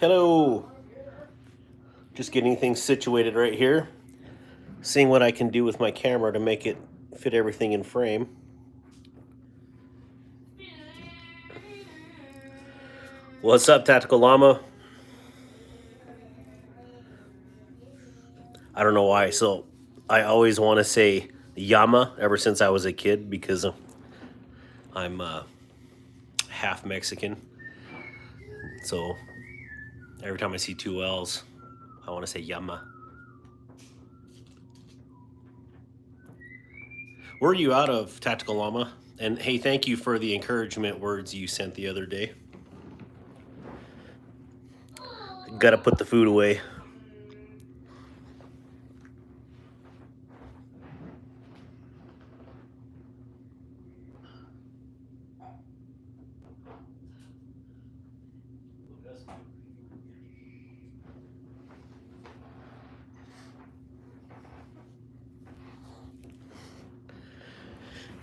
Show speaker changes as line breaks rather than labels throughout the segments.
Hello. Just getting things situated right here. Seeing what I can do with my camera to make it fit everything in frame. What's up, Tactical Llama? I don't know why. So I always want to say Yama ever since I was a kid because I'm half Mexican. So every time I see two L's, I want to say Yama. Where are you out of, Tactical Llama? And hey, thank you for the encouragement words you sent the other day. Gotta put the food away.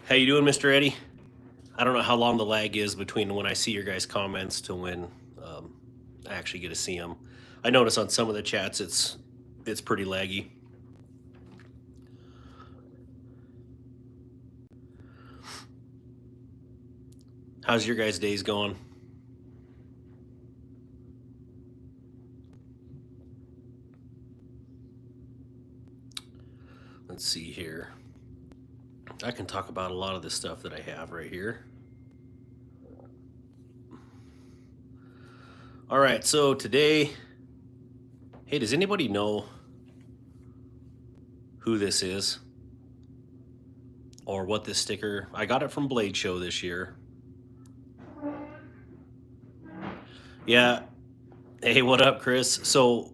How you doing, Mr. Eddie? I don't know how long the lag is between when I see your guys' comments to when I actually get to see them. I notice on some of the chats it's pretty laggy. How's your guys' days going? Let's see here. I can talk about a lot of the stuff that I have right here. All right, so today, hey, does anybody know who this is? Or what this sticker? I got it from Blade Show this year. Yeah. Hey, what up, Chris? So,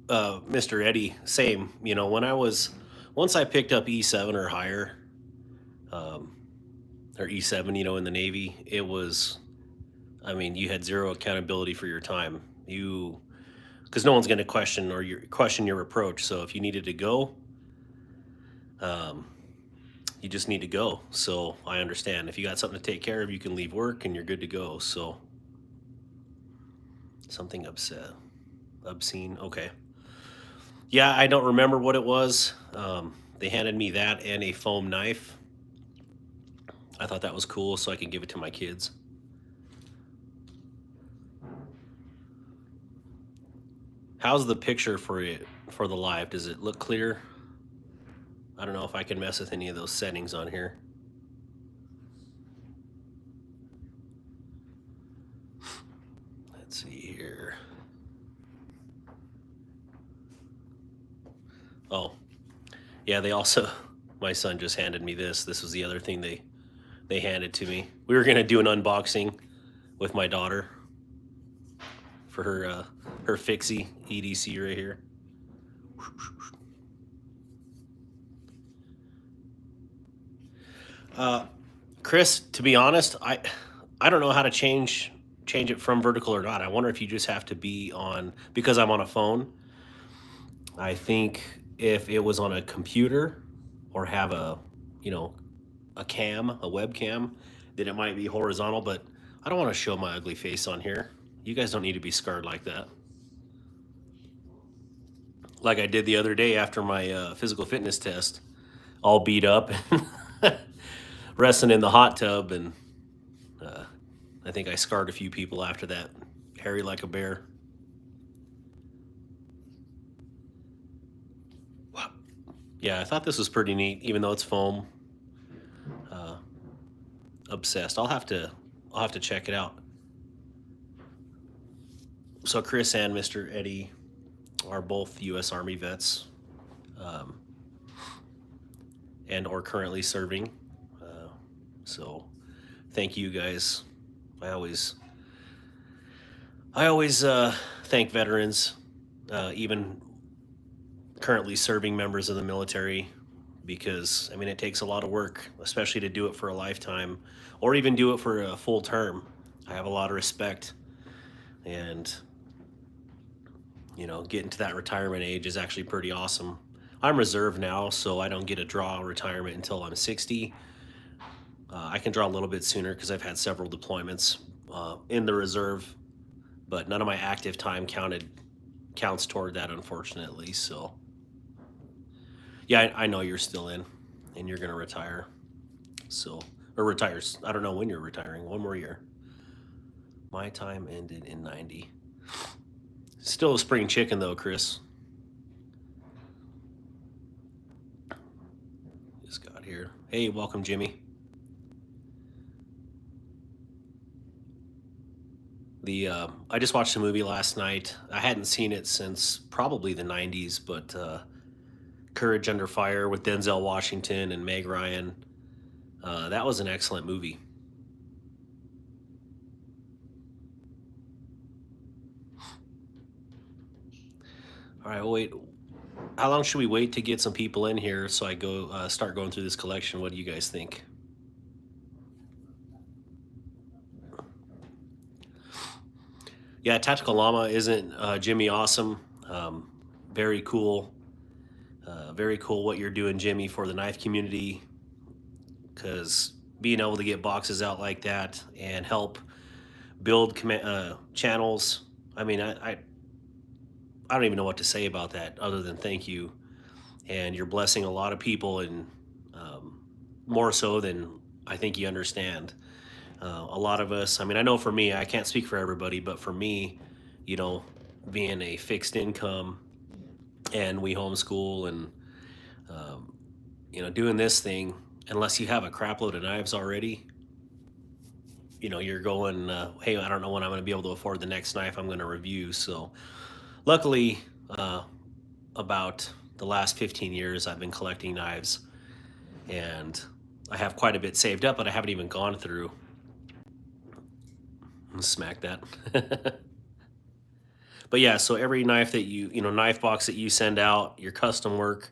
Mr. Eddie, same. You know, once I picked up E7 or higher, or E7, in the Navy, it was, I mean, you had zero accountability for your time. Because no one's going to question your approach. So if you needed to go, you just need to go. So I understand. If you got something to take care of, you can leave work and you're good to go. So something obscene. Okay. Yeah, I don't remember what it was. They handed me that and a foam knife. I thought that was cool, so I can give it to my kids. How's the picture for the live? Does it look clear? I don't know if I can mess with any of those settings on here. Let's see here. Oh, yeah, my son just handed me this. This was the other thing they handed to me. We were going to do an unboxing with my daughter for her Fixie EDC right here. Chris, to be honest, I don't know how to change it from vertical or not. I wonder if you just have to be on, because I'm on a phone. I think if it was on a computer or have a webcam, then it might be horizontal, but I don't want to show my ugly face on here. You guys don't need to be scarred like that. Like I did the other day after my physical fitness test, all beat up, resting in the hot tub, and I think I scarred a few people after that. Hairy like a bear. Wow. Yeah, I thought this was pretty neat, even though it's foam. Obsessed. I'll have to check it out. So Chris and Mr. Eddie are both U.S. Army vets, and or currently serving. So thank you guys. I always thank veterans, even currently serving members of the military, because I mean it takes a lot of work, especially to do it for a lifetime or even do it for a full term. I have a lot of respect, and getting to that retirement age is actually pretty awesome. I'm reserve now, so I don't get to draw retirement until I'm 60. I can draw a little bit sooner because I've had several deployments in the reserve but none of my active time counts toward that, unfortunately. So yeah, I know you're still in, and you're gonna retire. So or retires. I don't know when you're retiring. One more year. My time ended in '90. Still a spring chicken though, Chris. Just got here. Hey, welcome, Jimmy. I just watched a movie last night. I hadn't seen it since probably the '90s, but Courage Under Fire with Denzel Washington and Meg Ryan. That was an excellent movie. All right, wait. How long should we wait to get some people in here so I go start going through this collection? What do you guys think? Yeah, Tactical Llama isn't Jimmy awesome? Very cool. Very cool what you're doing, Jimmy, for the knife community. Because being able to get boxes out like that and help build channels. I mean, I don't even know what to say about that other than thank you. And you're blessing a lot of people, and more so than I think you understand. A lot of us, I mean, I know for me, I can't speak for everybody, but for me, you know, being a fixed income and we homeschool and, doing this thing, unless you have a crap load of knives already, you're going, hey, I don't know when I'm going to be able to afford the next knife I'm going to review. So luckily, about the last 15 years, I've been collecting knives, and I have quite a bit saved up, but I haven't even gone through. Smack that. But yeah, so every knife that knife box that you send out, your custom work,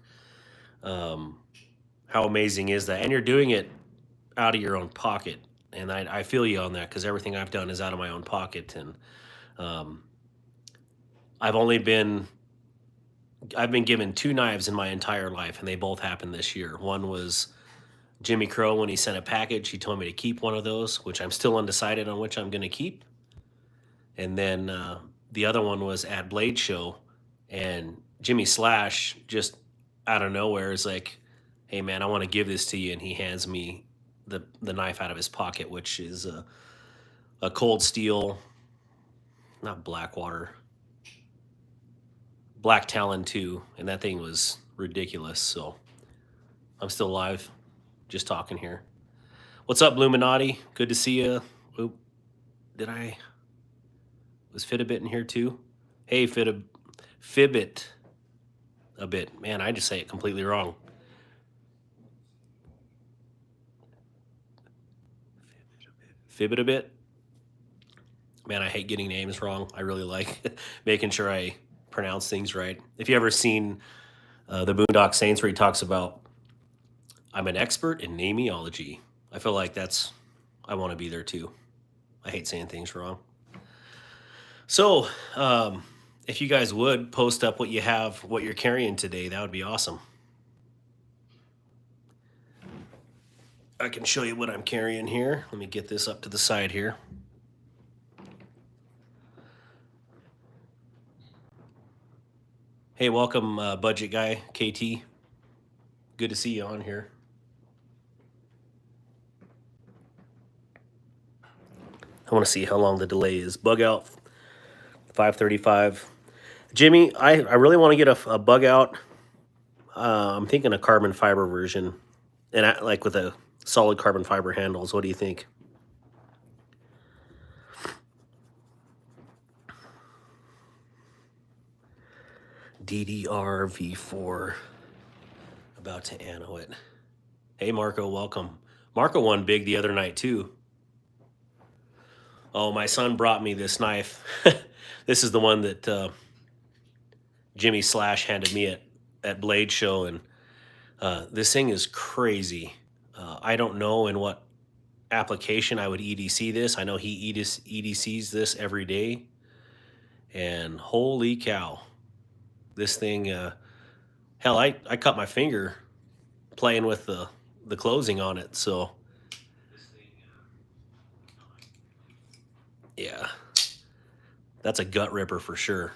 how amazing is that? And you're doing it out of your own pocket. And I feel you on that, because everything I've done is out of my own pocket. And um, I've only been I've been given two knives in my entire life, and they both happened this year. One was Jimmy Crow when he sent a package. He told me to keep one of those, which I'm still undecided on which I'm going to keep. And then the other one was at Blade Show, and Jimmy Slash just out of nowhere is like, "Hey man, I want to give this to you," and he hands me the knife out of his pocket, which is a cold steel, not Blackwater, Black Talon 2, and that thing was ridiculous. So I'm still alive, just talking here. What's up, Illuminati? Good to see you. Oop, was Fitbit in here too? Hey, Fibbit a bit. Man, I just say it completely wrong. Fibbit a bit. Man, I hate getting names wrong. I really like making sure I pronounce things right. If you ever seen the Boondock Saints, where he talks about, I'm an expert in nameology. I feel like I want to be there too. I hate saying things wrong. So, if you guys would post up what you have, what you're carrying today, that would be awesome. I can show you what I'm carrying here. Let me get this up to the side here. Hey, welcome, budget guy, KT. Good to see you on here. I want to see how long the delay is. Bug out, 5:35. Jimmy, I really want to get a bug out. I'm thinking a carbon fiber version, and like with a solid carbon fiber handles. What do you think? DDR V4. About to anno it. Hey, Marco, welcome. Marco won big the other night, too. Oh, my son brought me this knife. This is the one that Jimmy Slash handed me at Blade Show, and this thing is crazy. I don't know in what application I would EDC this. I know he EDCs this every day, and holy cow, this thing, hell, I cut my finger playing with the closing on it. So yeah, That's a gut ripper for sure.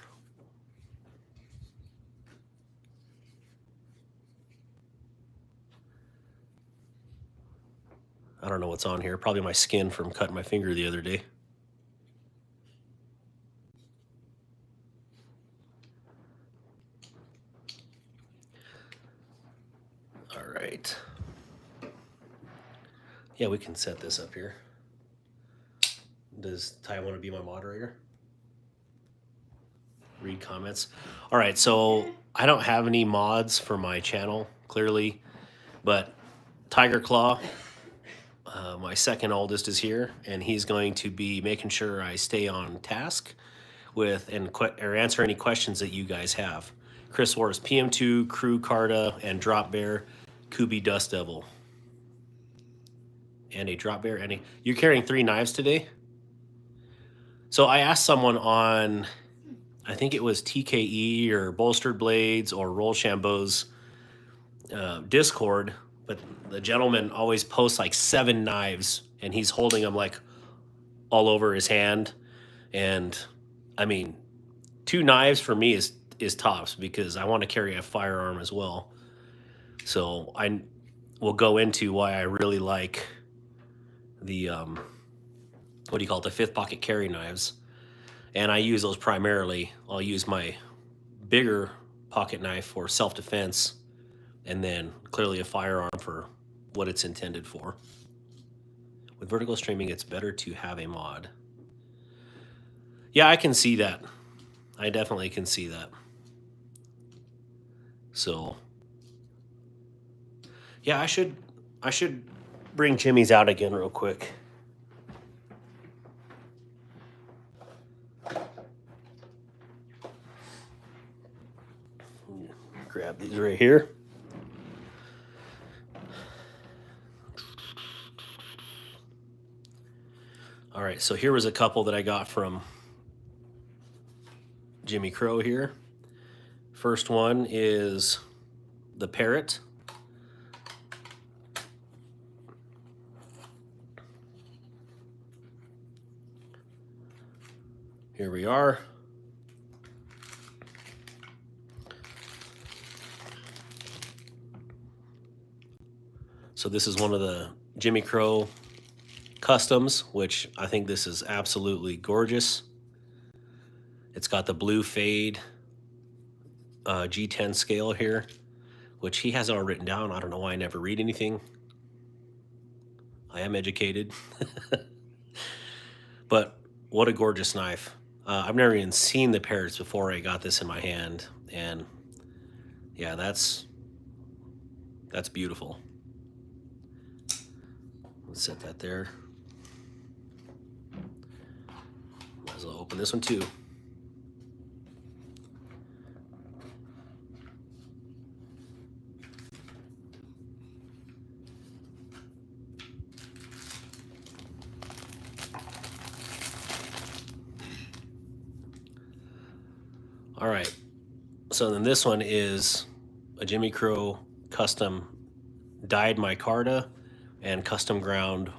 I don't know what's on here. Probably my skin from cutting my finger the other day. All right. Yeah, we can set this up here. Does Ty want to be my moderator? Read comments. All right, so I don't have any mods for my channel, clearly, but Tiger Claw, my second oldest, is here, and he's going to be making sure I stay on task with or answer any questions that you guys have. Chris Wars, PM2, Crew Carta, and Drop Bear, Kubi Dust Devil. And a Drop Bear, and you're carrying 3 knives today? So I asked someone on, I think it was TKE or Bolstered Blades or Roll Shambo's Discord, but the gentleman always posts like 7 knives, and he's holding them like all over his hand. And I mean, 2 knives for me is tops, because I want to carry a firearm as well. So I will go into why I really like the what do you call it, the 5th pocket carry knives, and I use those primarily. I'll use my bigger pocket knife for self-defense, and then clearly a firearm for what it's intended for. With vertical streaming, it's better to have a mod. Yeah, I can see that. I definitely can see that. So yeah, I should bring Jimmy's out again real quick. Grab these right here. All right, so here was a couple that I got from Jimmy Crow here. First one is the Parrot. Here we are. So this is one of the Jimmy Crow customs, which I think this is absolutely gorgeous. It's got the blue fade G10 scale here, which he has all written down. I don't know why I never read anything. I am educated. But what a gorgeous knife. I've never even seen the Parrots before I got this in my hand, and yeah, that's beautiful. Let's set that there. Might as well open this one too. All right, so then this one is a Jimmy Crow custom dyed micarta and custom ground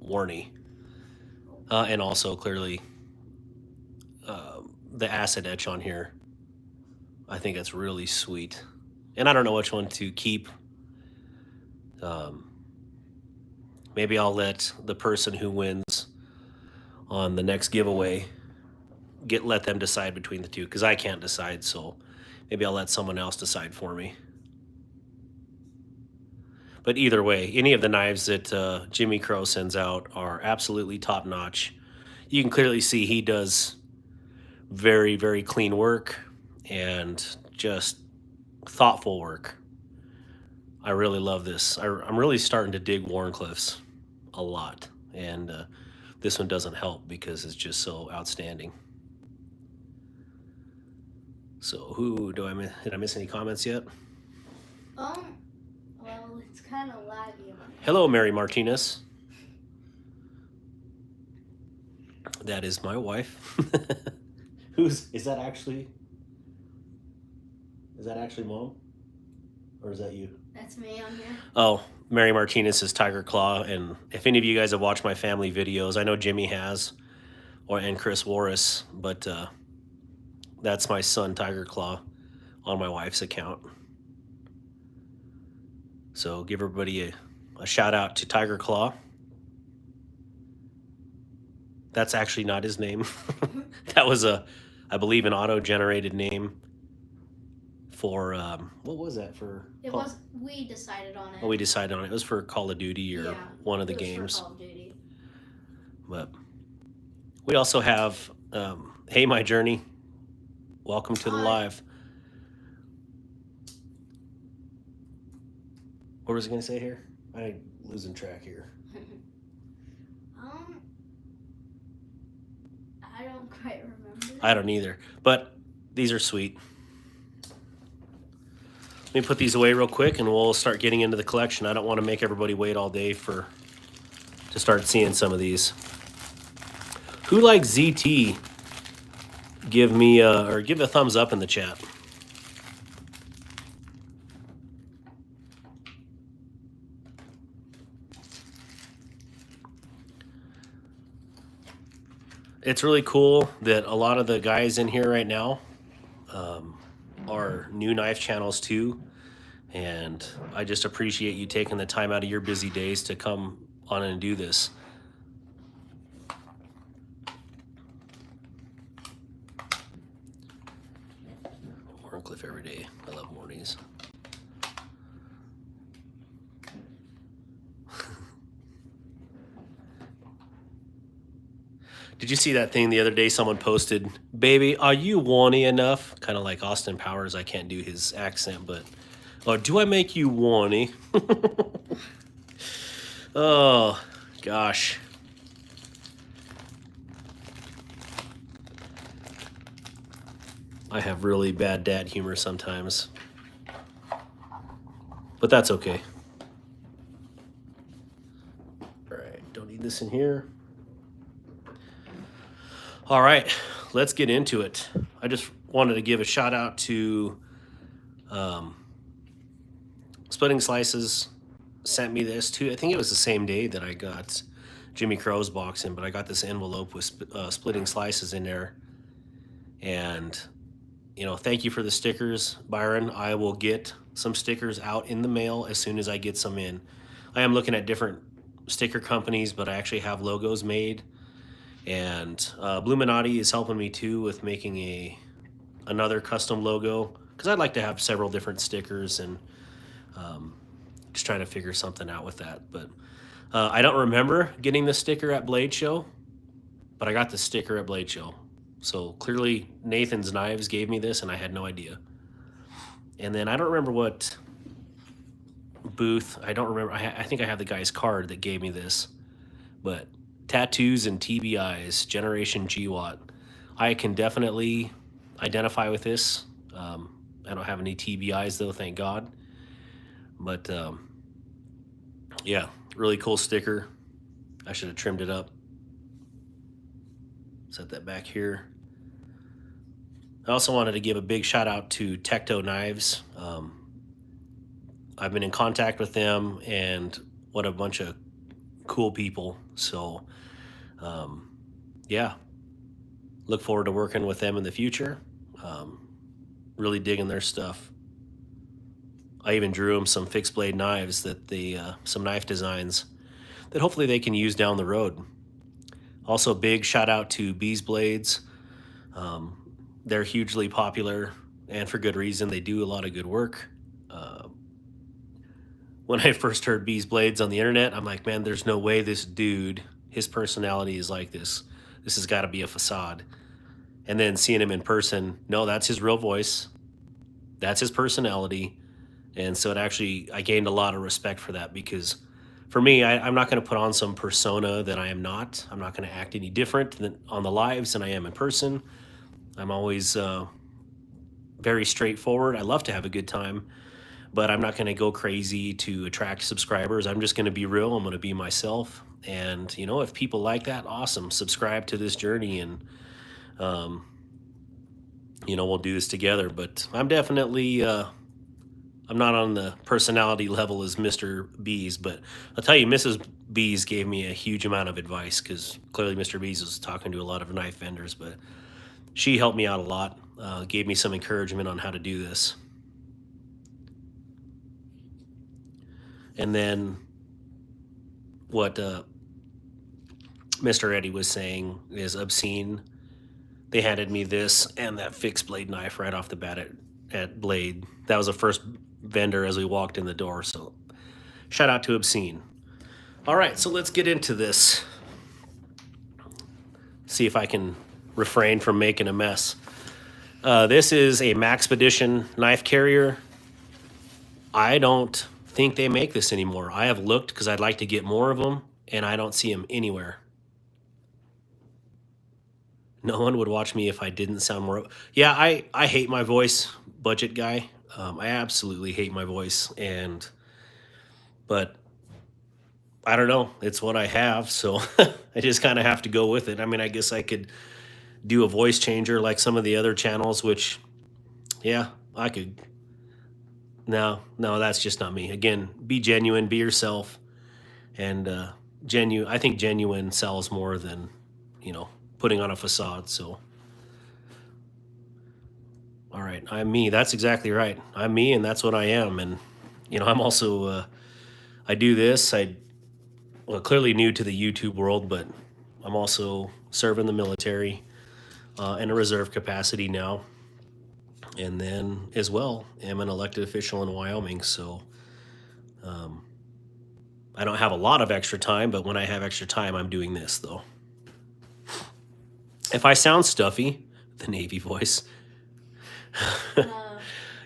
Warney, and also clearly the acid etch on here. I think that's really sweet, and I don't know which one to keep. Maybe I'll let the person who wins on the next giveaway let them decide between the two, because I can't decide. So maybe I'll let someone else decide for me. But either way, any of the knives that Jimmy Crow sends out are absolutely top notch. You can clearly see he does very, very clean work and just thoughtful work. I really love this. I'm really starting to dig Warncliffe's a lot, and this one doesn't help because it's just so outstanding. So who do I miss? Did I miss any comments yet?
Well, it's kind of laggy.
Hello, Mary Martinez. That is my wife. Is that actually Mom? Or is that you?
That's me on here.
Oh, Mary Martinez is Tiger Claw, and if any of you guys have watched my family videos, I know Jimmy has, and Chris Warris, but That's my son, Tiger Claw, on my wife's account. So give everybody a shout out to Tiger Claw. That's actually not his name. That was I believe, an auto-generated name for what was that for?
It was. We decided on it.
Oh, we decided on it. It was for Call of Duty or one of the
it was
games.
For Call of Duty.
But we also have Hey My Journey. Welcome to the live. What was I going to say here? I'm losing track here.
I don't quite remember.
I don't either. But these are sweet. Let me put these away real quick and we'll start getting into the collection. I don't want to make everybody wait all day to start seeing some of these. Who likes ZT? Give me or give a thumbs up in the chat. It's really cool that a lot of the guys in here right now are new knife channels too. And I just appreciate you taking the time out of your busy days to come on and do this. Warncliffe every day. I love mornings. Did you see that thing the other day? Someone posted, "Baby, are you warny enough?" Kind of like Austin Powers. I can't do his accent, but do I make you warny? Oh, gosh. I have really bad dad humor sometimes. But that's okay. All right, don't need this in here. All right, let's get into it. I just wanted to give a shout out to Splitting Slices. Sent me this too. I think it was the same day that I got Jimmy Crow's box in, but I got this envelope with Splitting Slices in there. And, you know, thank you for the stickers, Byron. I will get some stickers out in the mail as soon as I get some in. I am looking at different sticker companies, but I actually have logos made. And Bluminati is helping me too with making another custom logo, because I'd like to have several different stickers and just trying to figure something out with that. But I don't remember getting the sticker at Blade Show, but I got the sticker at Blade Show. So clearly Nathan's Knives gave me this and I had no idea. And then I don't remember what booth. I don't remember. I think I have the guy's card that gave me this. But Tattoos and TBIs, Generation GWAT. I can definitely identify with this. I don't have any TBIs though, thank God. But yeah, really cool sticker. I should have trimmed it up. Set that back here. I also wanted to give a big shout out to Tecto Knives. I've been in contact with them, and what a bunch of cool people. So yeah, look forward to working with them in the future. Really digging their stuff. I even drew them some fixed blade knives that some knife designs that hopefully they can use down the road. Also, big shout out to Bees Blades. They're hugely popular, and for good reason. They do a lot of good work. When I first heard Bees Blades on the internet, I'm like, man, there's no way this dude, his personality is like this. This has got to be a facade. And then seeing him in person, no, that's his real voice. That's his personality. And so I gained a lot of respect for that, because for me, I'm not going to put on some persona that I am not. I'm not going to act any different on the lives than I am in person. I'm always very straightforward. I love to have a good time, but I'm not going to go crazy to attract subscribers. I'm just going to be real. I'm going to be myself. And, you know, if people like that, awesome. Subscribe to this journey and, you know, we'll do this together. But I'm definitely, I'm not on the personality level as Mr. Bees, but I'll tell you, Mrs. Bees gave me a huge amount of advice, because clearly Mr. Bees was talking to a lot of knife vendors, but she helped me out a lot. gave me some encouragement on how to do this. And then what Mr. Eddie was saying is obscene. They handed me this and that fixed blade knife right off the bat at Blade. That was the first vendor as we walked in the door. So shout out to Obscene. All right, so let's get into this. See if I can refrain from making a mess. This is a Maxpedition knife carrier. I don't think they make this anymore. I have looked because I'd like to get more of them, and I don't see them anywhere. No one would watch me if I didn't sound more. Yeah, I hate my voice, budget guy. I absolutely hate my voice, but I don't know. It's what I have, so I just kind of have to go with it. I mean, I guess I could do a voice changer like some of the other channels, which, yeah, I could. No, that's just not me. Again, be genuine, be yourself, and I think genuine sells more than, putting on a facade. So, all right, I'm me. That's exactly right. I'm me, and that's what I am. And I'm also I do this. Clearly new to the YouTube world, but I'm also serving the military in a reserve capacity now. And then as well, am an elected official in Wyoming. So I don't have a lot of extra time, but when I have extra time, I'm doing this though. If I sound stuffy, the Navy voice.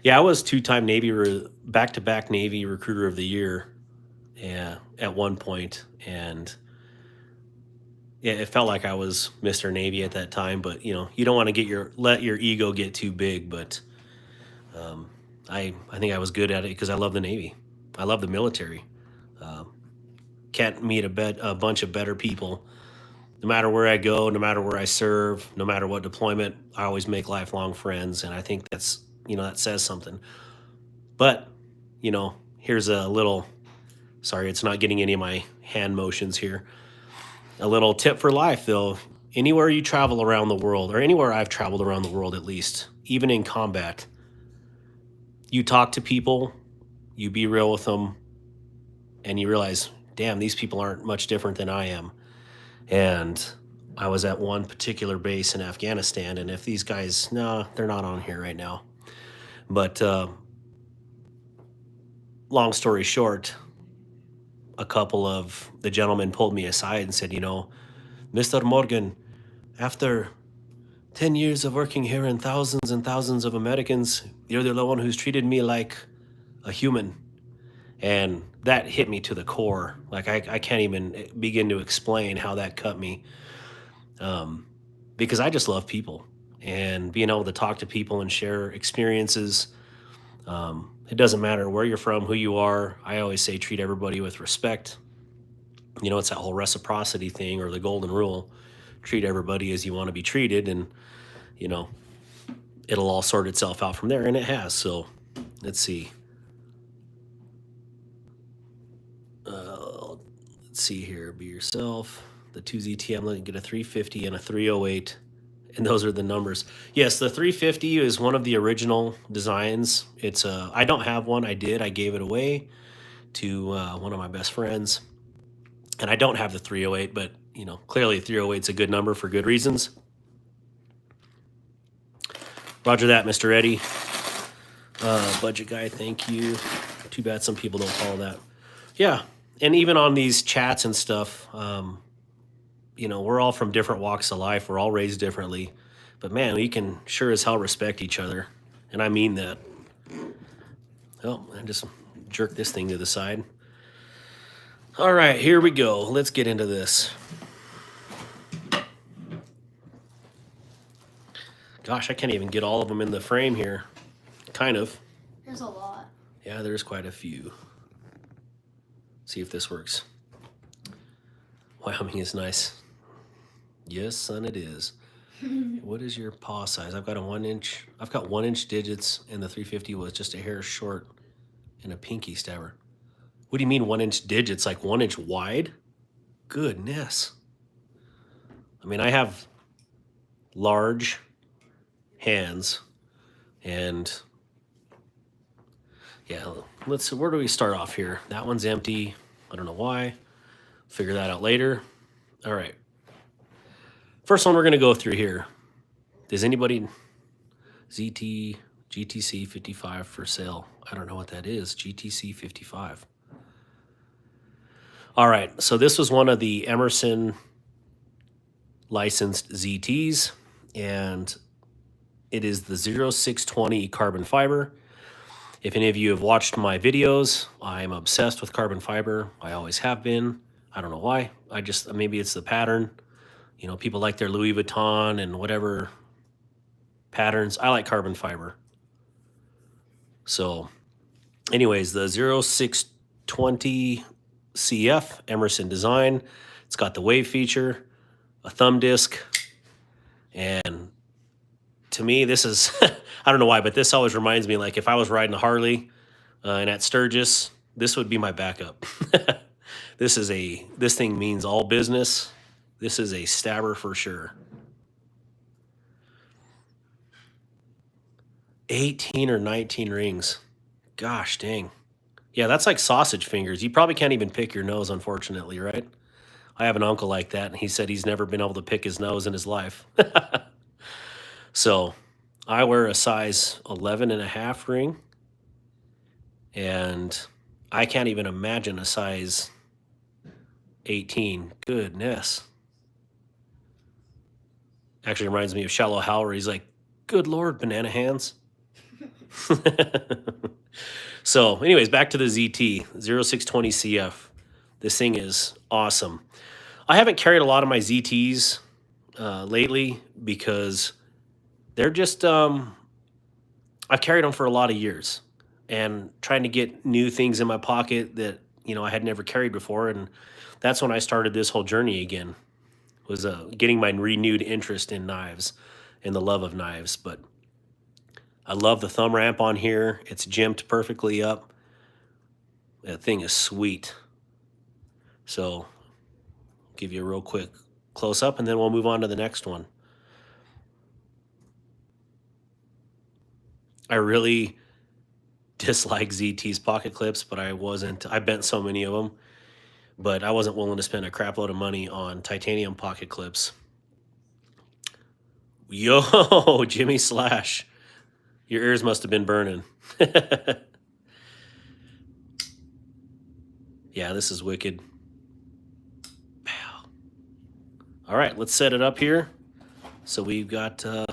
Yeah, I was two-time back-to-back Navy Recruiter of the Year. Yeah, at one point, and yeah, it felt like I was Mr. Navy at that time. But you don't want to let your ego get too big. But I think I was good at it because I love the Navy. I love the military. Can't meet a bunch of better people. No matter where I go, no matter where I serve, no matter what deployment, I always make lifelong friends, and I think that says something. But here's a little. Sorry, it's not getting any of my hand motions here. A little tip for life, though. Anywhere you travel around the world, or anywhere I've traveled around the world at least, even in combat, you talk to people, you be real with them, and you realize, damn, these people aren't much different than I am. And I was at one particular base in Afghanistan, and if these guys, no, they're not on here right now. But long story short, a couple of the gentlemen pulled me aside and said, Mr. Morgan, after 10 years of working here and thousands of Americans, you're the one who's treated me like a human. And that hit me to the core. Like, I can't even begin to explain how that cut me. Because I just love people. And being able to talk to people and share experiences, it doesn't matter where you're from, who you are. I always say treat everybody with respect. It's that whole reciprocity thing, or the golden rule. Treat everybody as you want to be treated, and it'll all sort itself out from there, and it has. So let's see. Let's see here. Be yourself. The 2ZT, I'm get a 350 and a 308. And those are the numbers. Yes, the 350 is one of the original designs. It's I don't have one. I did. I gave it away to one of my best friends. And I don't have the 308, but clearly 308 is a good number for good reasons. Roger that, Mr. Eddie. Budget guy, thank you. Too bad some people don't follow that. Yeah, and even on these chats and stuff, we're all from different walks of life. We're all raised differently. But, man, we can sure as hell respect each other. And I mean that. Oh, I just jerked this thing to the side. All right, here we go. Let's get into this. Gosh, I can't even get all of them in the frame here. Kind of.
There's a lot.
Yeah, there's quite a few. See if this works. Wyoming is nice. Yes, son, it is. What is your paw size? I've got 1 inch. I've got 1 inch digits, and the 350 was just a hair short and a pinky stabber. What do you mean 1 inch digits? Like 1 inch wide? Goodness. I mean, I have large hands. And yeah, let's see, where do we start off here? That one's empty. I don't know why. Figure that out later. All right. First one we're going to go through here. Does anybody ZT GTC 55 for sale? I don't know what that is. GTC 55. All right. So this was one of the Emerson licensed ZTs, and it is the 0620 carbon fiber. If any of you have watched my videos, I'm obsessed with carbon fiber. I always have been. I don't know why. Maybe it's the pattern. You know, people like their Louis Vuitton and whatever patterns. I like carbon fiber. So anyways, the 0620 CF Emerson design. It's got the wave feature, a thumb disc, and to me, this is, I don't know why, but this always reminds me, like if I was riding a Harley and at Sturgis, this would be my backup. This thing means all business. This is a stabber for sure. 18 or 19 rings. Gosh dang. Yeah, that's like sausage fingers. You probably can't even pick your nose, unfortunately, right? I have an uncle like that, and he said he's never been able to pick his nose in his life. So I wear a size 11.5 ring, and I can't even imagine a size 18. Goodness. Actually reminds me of Shallow Hal, where he's like, good Lord, banana hands. So anyways, back to the ZT 0620 CF. This thing is awesome. I haven't carried a lot of my ZTs lately because they're just, I've carried them for a lot of years and trying to get new things in my pocket that, you know, I had never carried before. And that's when I started this whole journey again, was getting my renewed interest in knives and the love of knives. But I love the thumb ramp on here. It's jimped perfectly up. That thing is sweet. So give you a real quick close up and then we'll move on to the next one. I really dislike ZT's pocket clips, but I bent so many of them, but I wasn't willing to spend a crap load of money on titanium pocket clips. Yo, Jimmy Slash. Your ears must have been burning. Yeah, this is wicked. Pow. All right, let's set it up here. So we've got a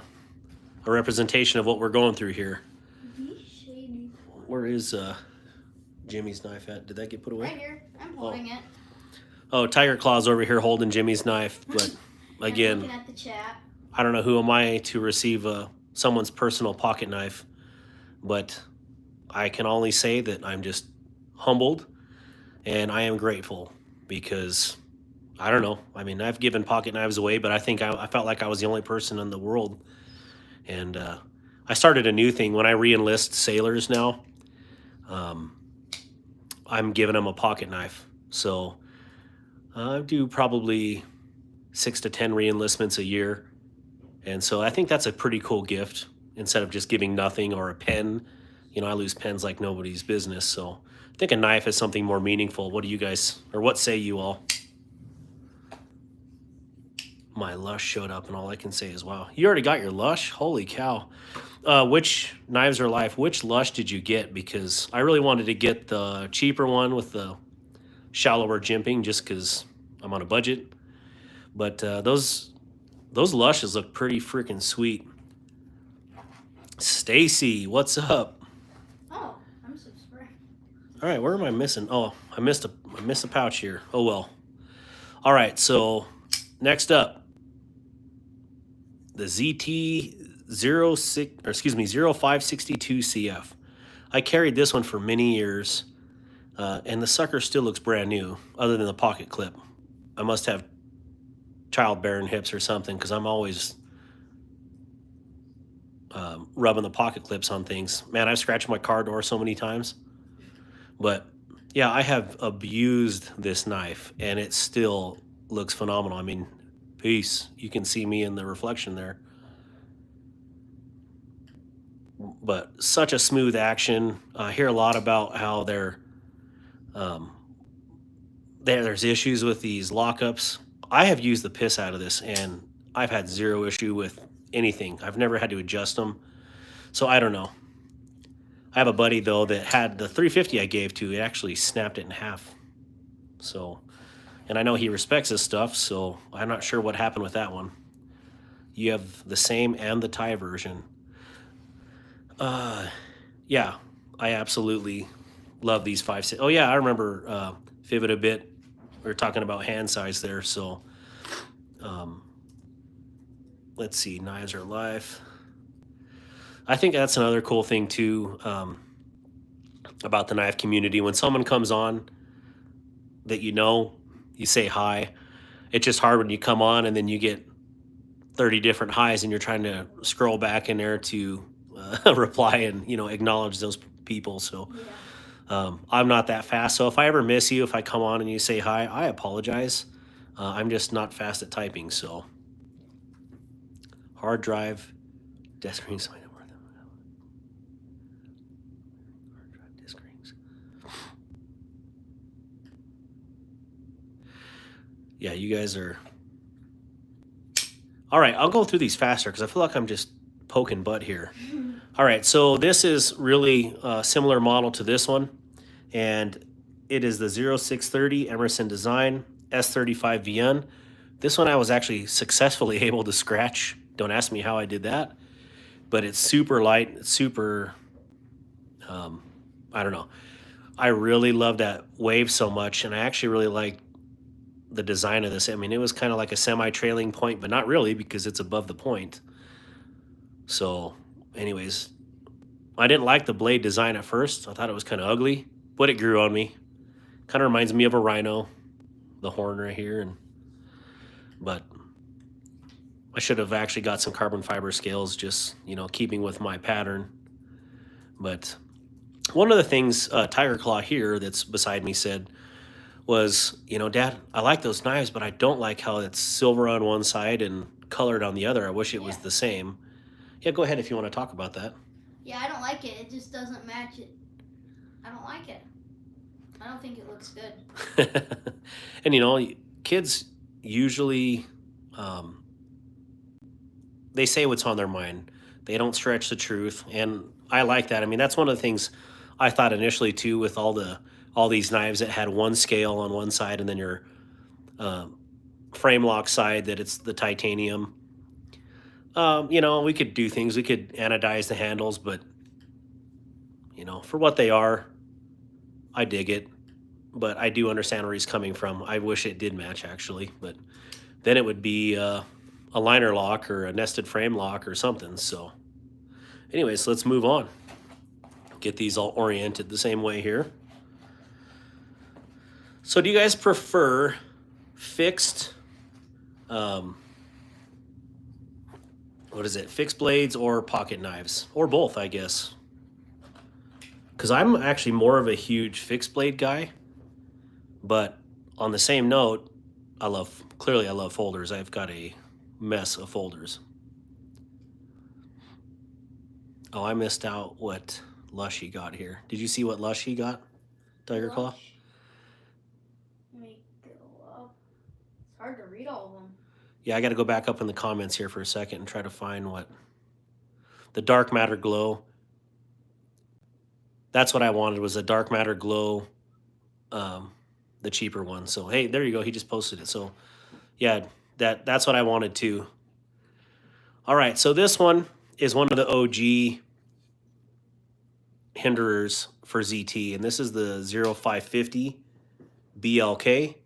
representation of what we're going through here. Where is Jimmy's knife at? Did that get put away?
Right here. I'm holding it.
Oh, Tiger Claw's over here holding Jimmy's knife. But again,
looking at the chat.
I don't know who am I to receive someone's personal pocket knife, but I can only say that I'm just humbled and I am grateful because I don't know. I mean, I've given pocket knives away, but I think I felt like I was the only person in the world. And I started a new thing when I re-enlist sailors now. I'm giving them a pocket knife. So I do probably 6 to 10 re-enlistments a year. And so I think that's a pretty cool gift instead of just giving nothing or a pen. You know, I lose pens like nobody's business. So I think a knife is something more meaningful. What do you guys, or what say you all? My Lush showed up and all I can say is, wow, you already got your Lush? Holy cow. Which Knives Are Life, which Lush did you get? Because I really wanted to get the cheaper one with the shallower jimping just because I'm on a budget. But those Lushes look pretty freaking sweet. Stacy, what's up?
Oh, I'm subscribed.
All right, where am I missing? Oh, I missed a pouch here. Oh well. All right, so next up, the ZT 0562 CF. I carried this one for many years, and the sucker still looks brand new, other than the pocket clip. I must have childbearing hips or something, because I'm always rubbing the pocket clips on things. Man, I've scratched my car door so many times. But yeah, I have abused this knife, and it still looks phenomenal. I mean, peace. You can see me in the reflection there. but such a smooth action. I hear a lot about how um, there's issues with these lockups. I have used the piss out of this, and I've had zero issue with anything. I've never had to adjust them, so I don't know. I have a buddy though that had the 350 I gave to. It actually snapped it in half. So, and I know he respects his stuff, so I'm not sure what happened with that one. You have the same and the Thai version. Yeah, I absolutely love these 5. Oh yeah, I remember Vivid a bit. We were talking about hand size there, so let's see. Knives are live. I think that's another cool thing too about the knife community. When someone comes on that you say hi. It's just hard when you come on and then you get 30 different highs and you're trying to scroll back in there to reply and acknowledge those people. So
Yeah.
I'm not that fast. So if I ever miss you, if I come on and you say hi, I apologize. I'm just not fast at typing. So hard drive, desk rings. Hard drive, desk rings. Yeah, you guys are. All right, I'll go through these faster because I feel like I'm just poking butt here. All right, so this is really a similar model to this one, and it is the 0630 Emerson Design S35 VN. This one I was actually successfully able to scratch. Don't ask me how I did that, but it's super light. It's super, I don't know. I really love that wave so much, and I actually really like the design of this. I mean, it was kind of like a semi-trailing point, but not really because it's above the point. So, anyways, I didn't like the blade design at first. I thought it was kind of ugly, but it grew on me. Kind of reminds me of a rhino, the horn right here, but I should have actually got some carbon fiber scales, just keeping with my pattern. But one of the things Tiger Claw here, that's beside me, said was, Dad, I like those knives, but I don't like how it's silver on one side and colored on the other. I wish it was the same. Yeah, go ahead if you want to talk about that.
Yeah, I don't like it. It just doesn't match it. I don't like it. I don't think it looks good.
And kids usually they say what's on their mind. They don't stretch the truth, and I like that. I mean, that's one of the things I thought initially too, with all these knives that had one scale on one side and then your frame lock side that it's the titanium. We could do things. We could anodize the handles, but for what they are, I dig it. But I do understand where he's coming from. I wish it did match actually, but then it would be a liner lock or a nested frame lock or something. So, anyways, let's move on. Get these all oriented the same way here. So, do you guys prefer fixed? Fixed blades or pocket knives, or both, I guess. Because I'm actually more of a huge fixed blade guy, but on the same note, I love folders. I've got a mess of folders. Oh, I missed out what Lush he got here. Did you see what Lush he got, Tiger Claw?
Let me go up. It's hard to read all of them.
Yeah, I got to go back up in the comments here for a second and try to find what the dark matter glow. That's what I wanted, was a dark matter glow, the cheaper one. So hey, there you go. He just posted it. So yeah, that's what I wanted too. All right, so this one is one of the OG hinderers for ZT, and this is the 0550 BLK,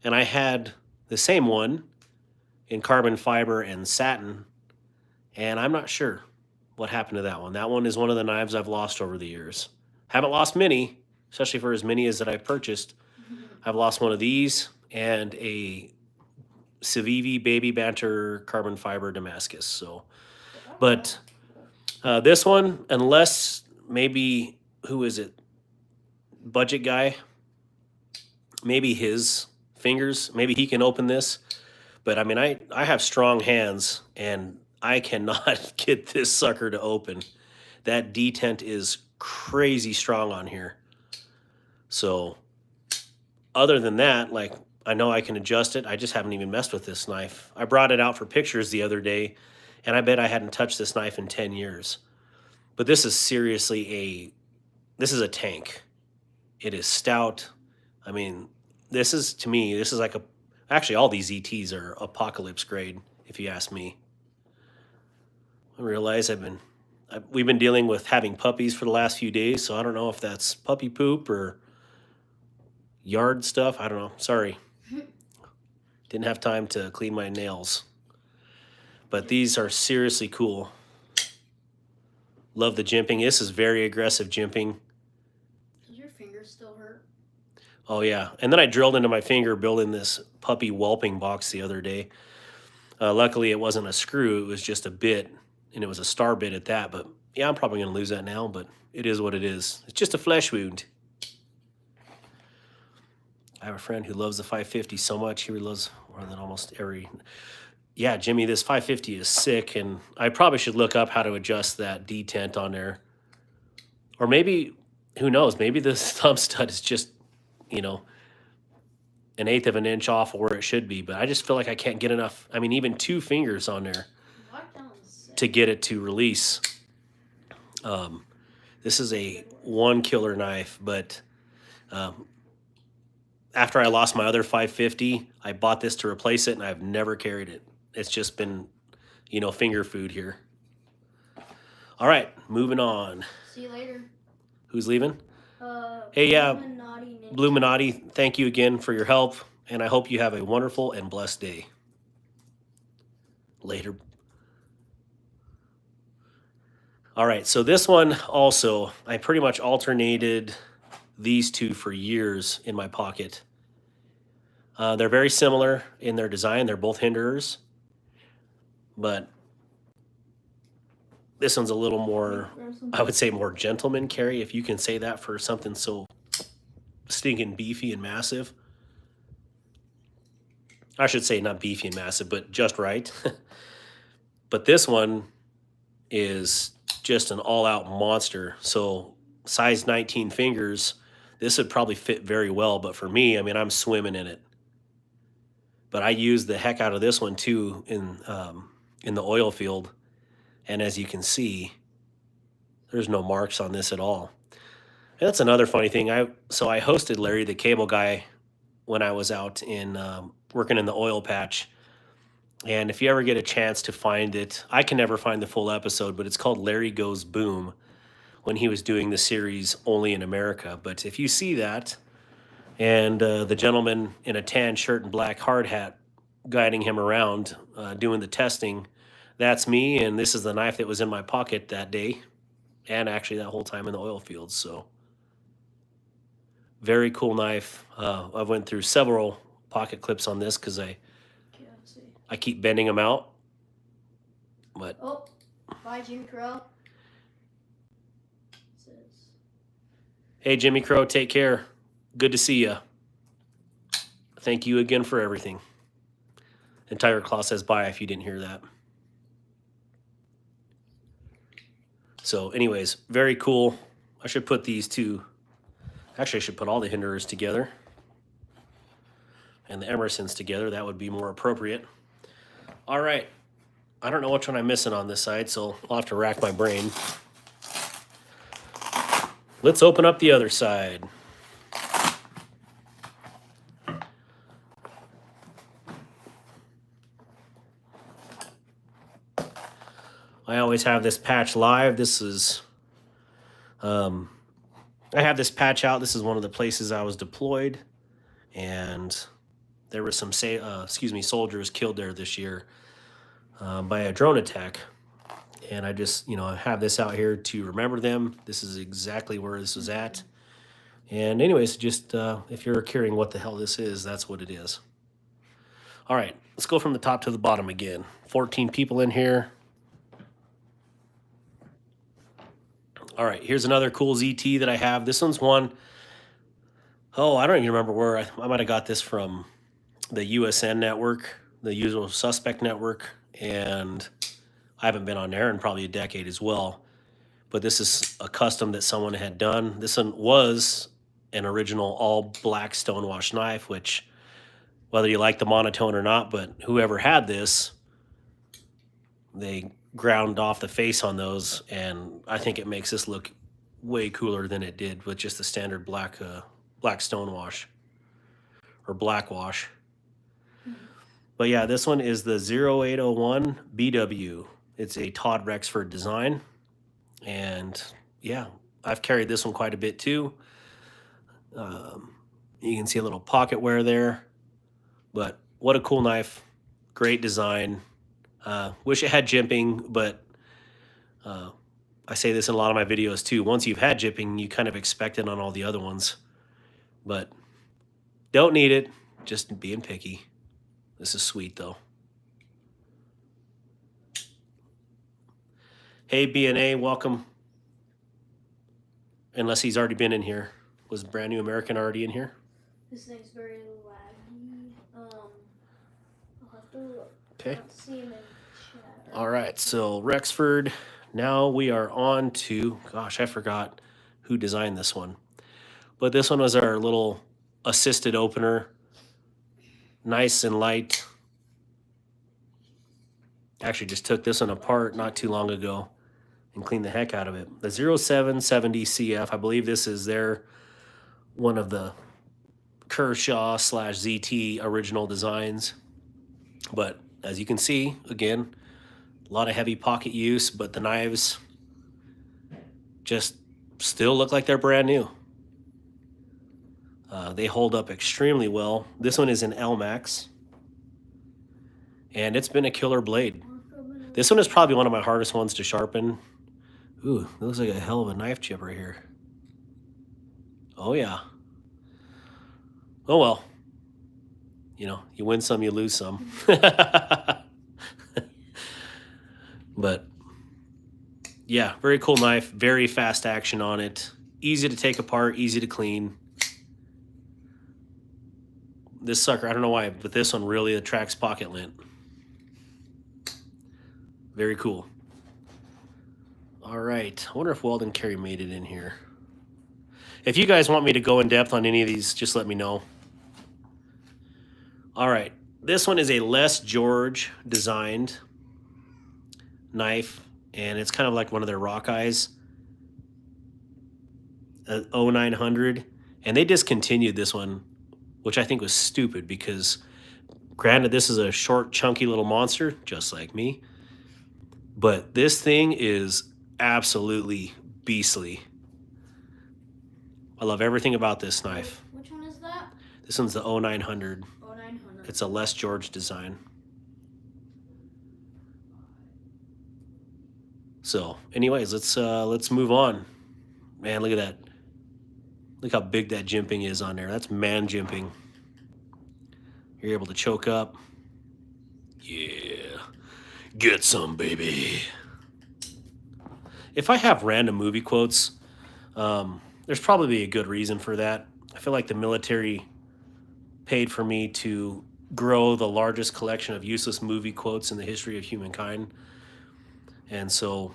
and I had the same one in carbon fiber and satin, and I'm not sure what happened to that one. That one is one of the knives I've lost over the years. Haven't lost many, especially for as many as that I've purchased. I've lost one of these and a Civivi Baby Banter carbon fiber Damascus. So, but this one, unless maybe, who is it? Budget guy. Maybe his fingers. Maybe he can open this. But I mean, I have strong hands and I cannot get this sucker to open. that detent is crazy strong on here. So other than that, like, I know I can adjust it. I just haven't even messed with this knife. I brought it out for pictures the other day, and I bet I hadn't touched this knife in 10 years. But this is seriously this is a tank. It is stout. I mean, this is, to me, this is like actually all these ETs are apocalypse grade, if you ask me. I realize we've been dealing with having puppies for the last few days, so I don't know if that's puppy poop or yard stuff. I don't know. Sorry. Didn't have time to clean my nails. But these are seriously cool. Love the jimping. This is very aggressive jimping.
Does your fingers still hurt?
Oh, yeah. And then I drilled into my finger building this puppy whelping box the other day. Luckily, it wasn't a screw. It was just a bit, and it was a star bit at that. But, yeah, I'm probably going to lose that now, but it is what it is. It's just a flesh wound. I have a friend who loves the 550 so much. He loves more than almost every... Yeah, Jimmy, this 550 is sick, and I probably should look up how to adjust that detent on there. Or maybe, who knows, maybe this thumb stud is just, you know, 1/8 of an inch off of where it should be. But I just feel like I can't get enough, I mean, even 2 fingers on there to get it to release. This is a one killer knife, but after I lost my other 550, I bought this to replace it, and I've never carried it. It's just been, you know, finger food here. All right, moving on.
See you later.
Who's leaving? Hey, yeah, Blue Minotti, thank you again for your help, and I hope you have a wonderful and blessed day. Later. All right, so this one also, I pretty much alternated these two for years in my pocket. They're very similar in their design. They're both hinderers, but this one's a little more, I would say, more gentleman carry, if you can say that for something so stinking beefy and massive. I should say not beefy and massive, but just right. But this one is just an all-out monster. So size 19 fingers, this would probably fit very well. But for me, I mean, I'm swimming in it. But I use the heck out of this one too in the oil field. And as you can see, there's no marks on this at all. And that's another funny thing. So I hosted Larry the Cable Guy when I was out in working in the oil patch. And if you ever get a chance to find it, I can never find the full episode, but it's called Larry Goes Boom, when he was doing the series Only in America. But if you see that, and the gentleman in a tan shirt and black hard hat guiding him around doing the testing, that's me, and this is the knife that was in my pocket that day, and actually that whole time in the oil fields. So very cool knife. I went through several pocket clips on this because I keep bending them out. But
oh, bye, Jimmy Crow.
Hey, Jimmy Crow, take care. Good to see you. Thank you again for everything. And Tiger Claw says bye if you didn't hear that. So anyways, very cool. I should put these two, actually I should put all the hinderers together and the Emersons together. That would be more appropriate. All right. I don't know which one I'm missing on this side, so I'll have to rack my brain. Let's open up the other side. I always have this patch live. This is, I have this patch out. This is one of the places I was deployed, and there were some, soldiers killed there this year by a drone attack. And I just, I have this out here to remember them. This is exactly where this was at. And anyways, just if you're curious what the hell this is, that's what it is. All right, let's go from the top to the bottom again. 14 people in here. All right, here's another cool ZT that I have. This one's one, I don't even remember where. I might have got this from the USN network, the Usual Suspect network, and I haven't been on there in probably a decade as well. but this is a custom that someone had done. This one was an original all black stonewash knife, which whether you like the monotone or not, but whoever had this, they ground off the face on those, and I think it makes this look way cooler than it did with just the standard black stonewash or black wash. But yeah, this one is the 0801 BW. It's a Todd Rexford design. And yeah, I've carried this one quite a bit too. You can see a little pocket wear there. But what a cool knife. Great design. Wish it had jimping, but I say this in a lot of my videos too. Once you've had jimping, you kind of expect it on all the other ones. But don't need it. Just being picky. This is sweet though. Hey BNA, welcome. Unless he's already been in here. Was Brand New American already in here?
This thing's very laggy. I'll have to look.
Okay.
Let's see him in chat.
All right, so Rexford. Now we are on to, gosh, I forgot who designed this one. But this one was our little assisted opener. Nice and light. Actually just took this one apart not too long ago and cleaned the heck out of it. The 0770 CF, I believe this is one of the Kershaw / ZT original designs. But as you can see, again, a lot of heavy pocket use, but the knives just still look like they're brand new. They hold up extremely well. This one is an LMAX, and it's been a killer blade. This one is probably one of my hardest ones to sharpen. Ooh, that looks like a hell of a knife chip right here. Oh yeah. Oh well. You know, you win some, you lose some. But yeah, very cool knife, very fast action on it. Easy to take apart, easy to clean. This sucker, I don't know why, but this one really attracts pocket lint. Very cool. All right, I wonder if Weldon Carey made it in here. If you guys want me to go in depth on any of these, just let me know. All right, this one is a Les George designed knife, and it's kind of like one of their rock eyes, 0900, and they discontinued this one, which I think was stupid because granted this is a short chunky little monster just like me, but this thing is absolutely beastly. I love everything about this knife.
Which one is that?
This one's the 0900.
0900.
It's a Les George design. So anyways, let's move on. Man, look at that. Look how big that jimping is on there. That's man jimping. You're able to choke up. Yeah. Get some, baby. If I have random movie quotes, there's probably a good reason for that. I feel like the military paid for me to grow the largest collection of useless movie quotes in the history of humankind. And so,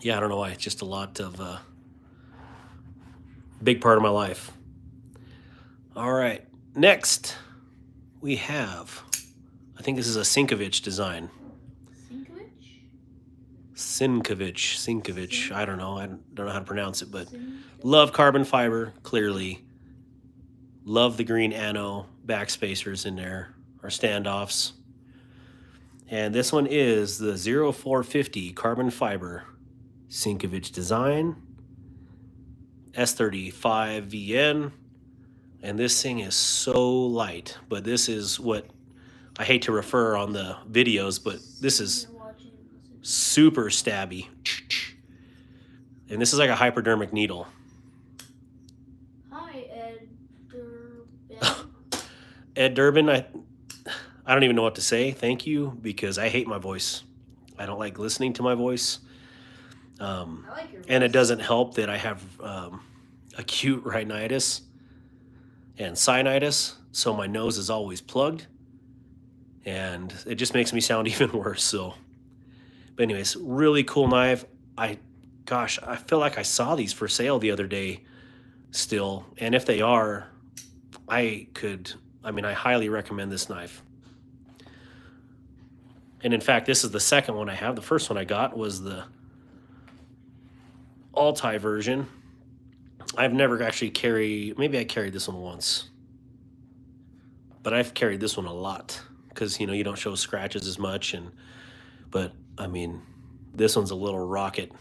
yeah, I don't know why. It's just a lot of big part of my life. All right, next we have, I think this is a Sinkovich design. Sinkovich. I don't know. I don't know how to pronounce it, but love carbon fiber, clearly. Love the green anno backspacers in there, or standoffs. And this one is the 0450 carbon fiber Sinkovich design, S35VN. And this thing is so light, but this is what I hate to refer on the videos, but this is super stabby. And this is like a hypodermic needle.
Hi, Ed Durbin.
Ed Durbin, I don't even know what to say. Thank you, because I hate my voice. I don't like listening to my voice.
I like your voice.
And it doesn't help that I have acute rhinitis and sinusitis, so my nose is always plugged. And it just makes me sound even worse. So, but anyways, really cool knife. I gosh, I feel like I saw these for sale the other day still. And if they are, I highly recommend this knife. And in fact, this is the second one I have. The first one I got was the Altai version. I've never actually maybe I carried this one once, but I've carried this one a lot because, you don't show scratches as much. But I mean, this one's a little rocket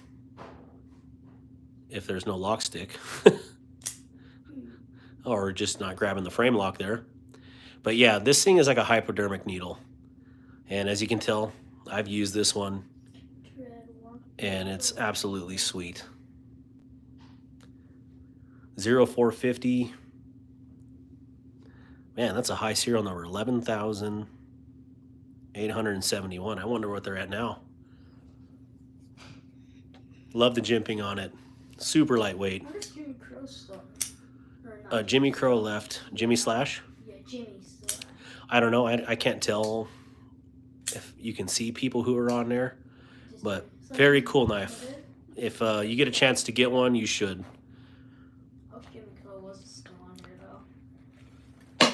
if there's no lock stick or just not grabbing the frame lock there. But yeah, this thing is like a hypodermic needle. And as you can tell, I've used this one and it's absolutely sweet. 0450. Man, that's a high serial number, 11,871. I wonder what they're at now. Love the jimping on it. Super lightweight.
Where's Jimmy Crow stuff? Or not?
Jimmy Crow left. Jimmy Slash?
Yeah, Jimmy Slash.
I don't know. I can't tell if you can see people who are on there, but very cool knife. If you get a chance to get one, you should.
Hope Jimmy Crow wasn't still on here though.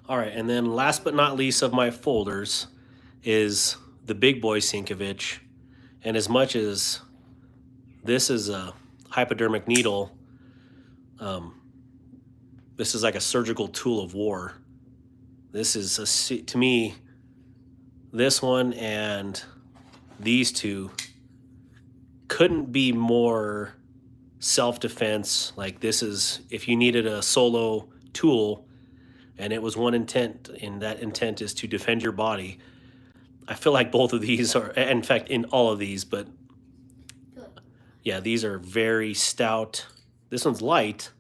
All right, and then last but not least of my folders is the Big Boy Sinkovich. And as much as this is a hypodermic needle, this is like a surgical tool of war. This is, to me, this one and these two couldn't be more self-defense. Like, this is, if you needed a solo tool and it was one intent, and that intent is to defend your body, I feel like both of these are, in fact, in all of these, but yeah, these are very stout. This one's light,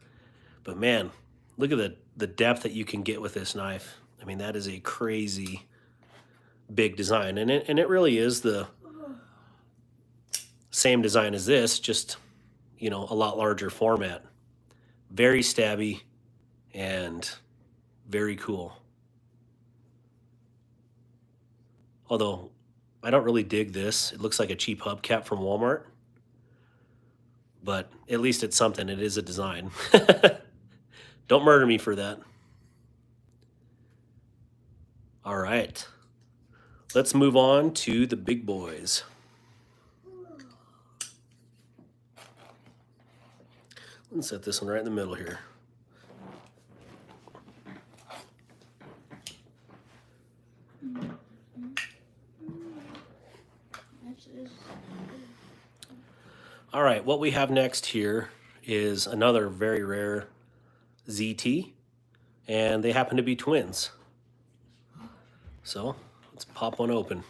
but man, look at the depth that you can get with this knife. I mean, that is a crazy big design, and it really is the same design as this, just a lot larger format. Very stabby and very cool. Although I don't really dig this. It looks like a cheap hubcap from Walmart, but at least it's something. It is a design. Don't murder me for that. All right. Let's move on to the big boys. Let's set this one right in the middle here. All right, what we have next here is another very rare ZT, and they happen to be twins. So let's pop one open.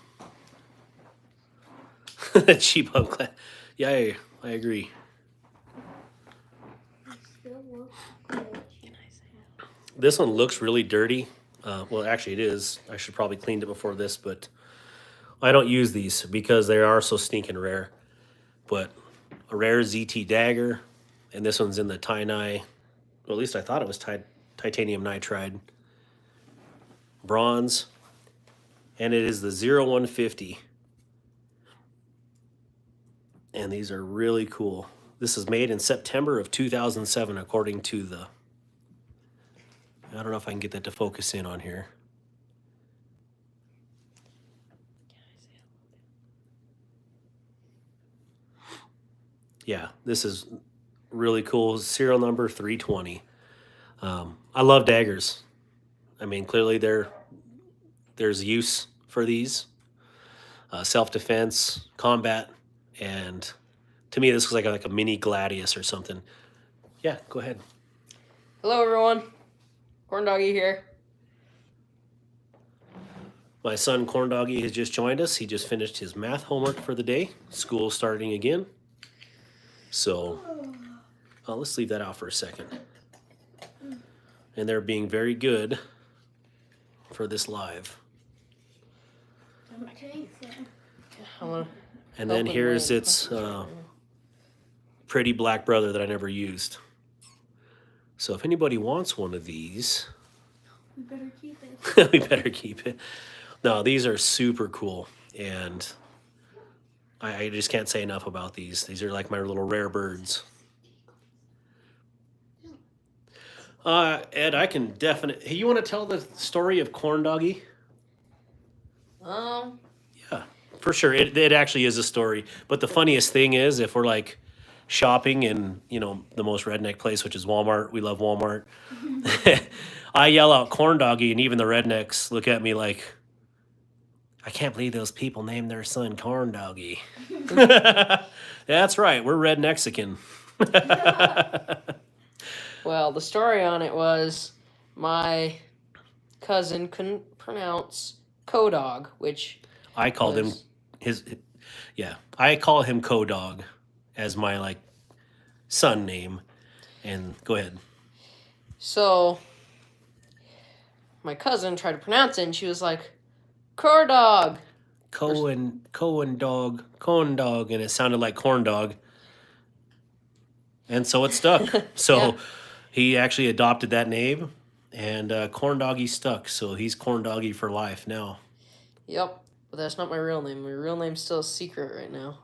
Cheap hub. Yeah, I agree. This one looks really dirty. Well, actually it is. I should probably cleaned it before this, but I don't use these because they are so stinking rare. But a rare ZT dagger, and this one's in the well, at least I thought it was titanium nitride bronze, and it is the 0150. And these are really cool. This is made in September of 2007, according to the, I don't know if I can get that to focus in on here. Yeah, this is really cool. Serial number 320. I love daggers. I mean, clearly there's use for these. Self-defense, combat, and to me this looks like a mini Gladius or something. Yeah, go ahead.
Hello everyone, Corn Doggy here.
My son Corn Doggy has just joined us. He just finished his math homework for the day. School starting again. So let's leave that out for a second. And they're being very good for this live. And then here's its pretty black brother that I never used. So if anybody wants one of these,
we better keep it.
we better keep it. No, these are super cool, and I just can't say enough about these. These are like my little rare birds. Ed, I can definitely. Hey, you want to tell the story of Corn Doggy?
Um,
Yeah, for sure. It actually is a story. But the funniest thing is, if we're like shopping in, the most redneck place, which is Walmart. We love Walmart. I yell out Corn Doggy, and even the rednecks look at me like, I can't believe those people named their son Corn Doggy. That's right. We're red Mexican.
well, the story on it was my cousin couldn't pronounce Kodog, which
I called him
was
I call him Co-Dog as my like son name. And go ahead.
so my cousin tried to pronounce it, and she was like, Cordog.
Cohen dog, corn dog, and it sounded like corn dog. And so it stuck. So
Yeah.
he actually adopted that name, and Corn Doggy stuck. So he's Corn Doggy for life now.
Yep, but that's not my real name. My real name's still a secret right now.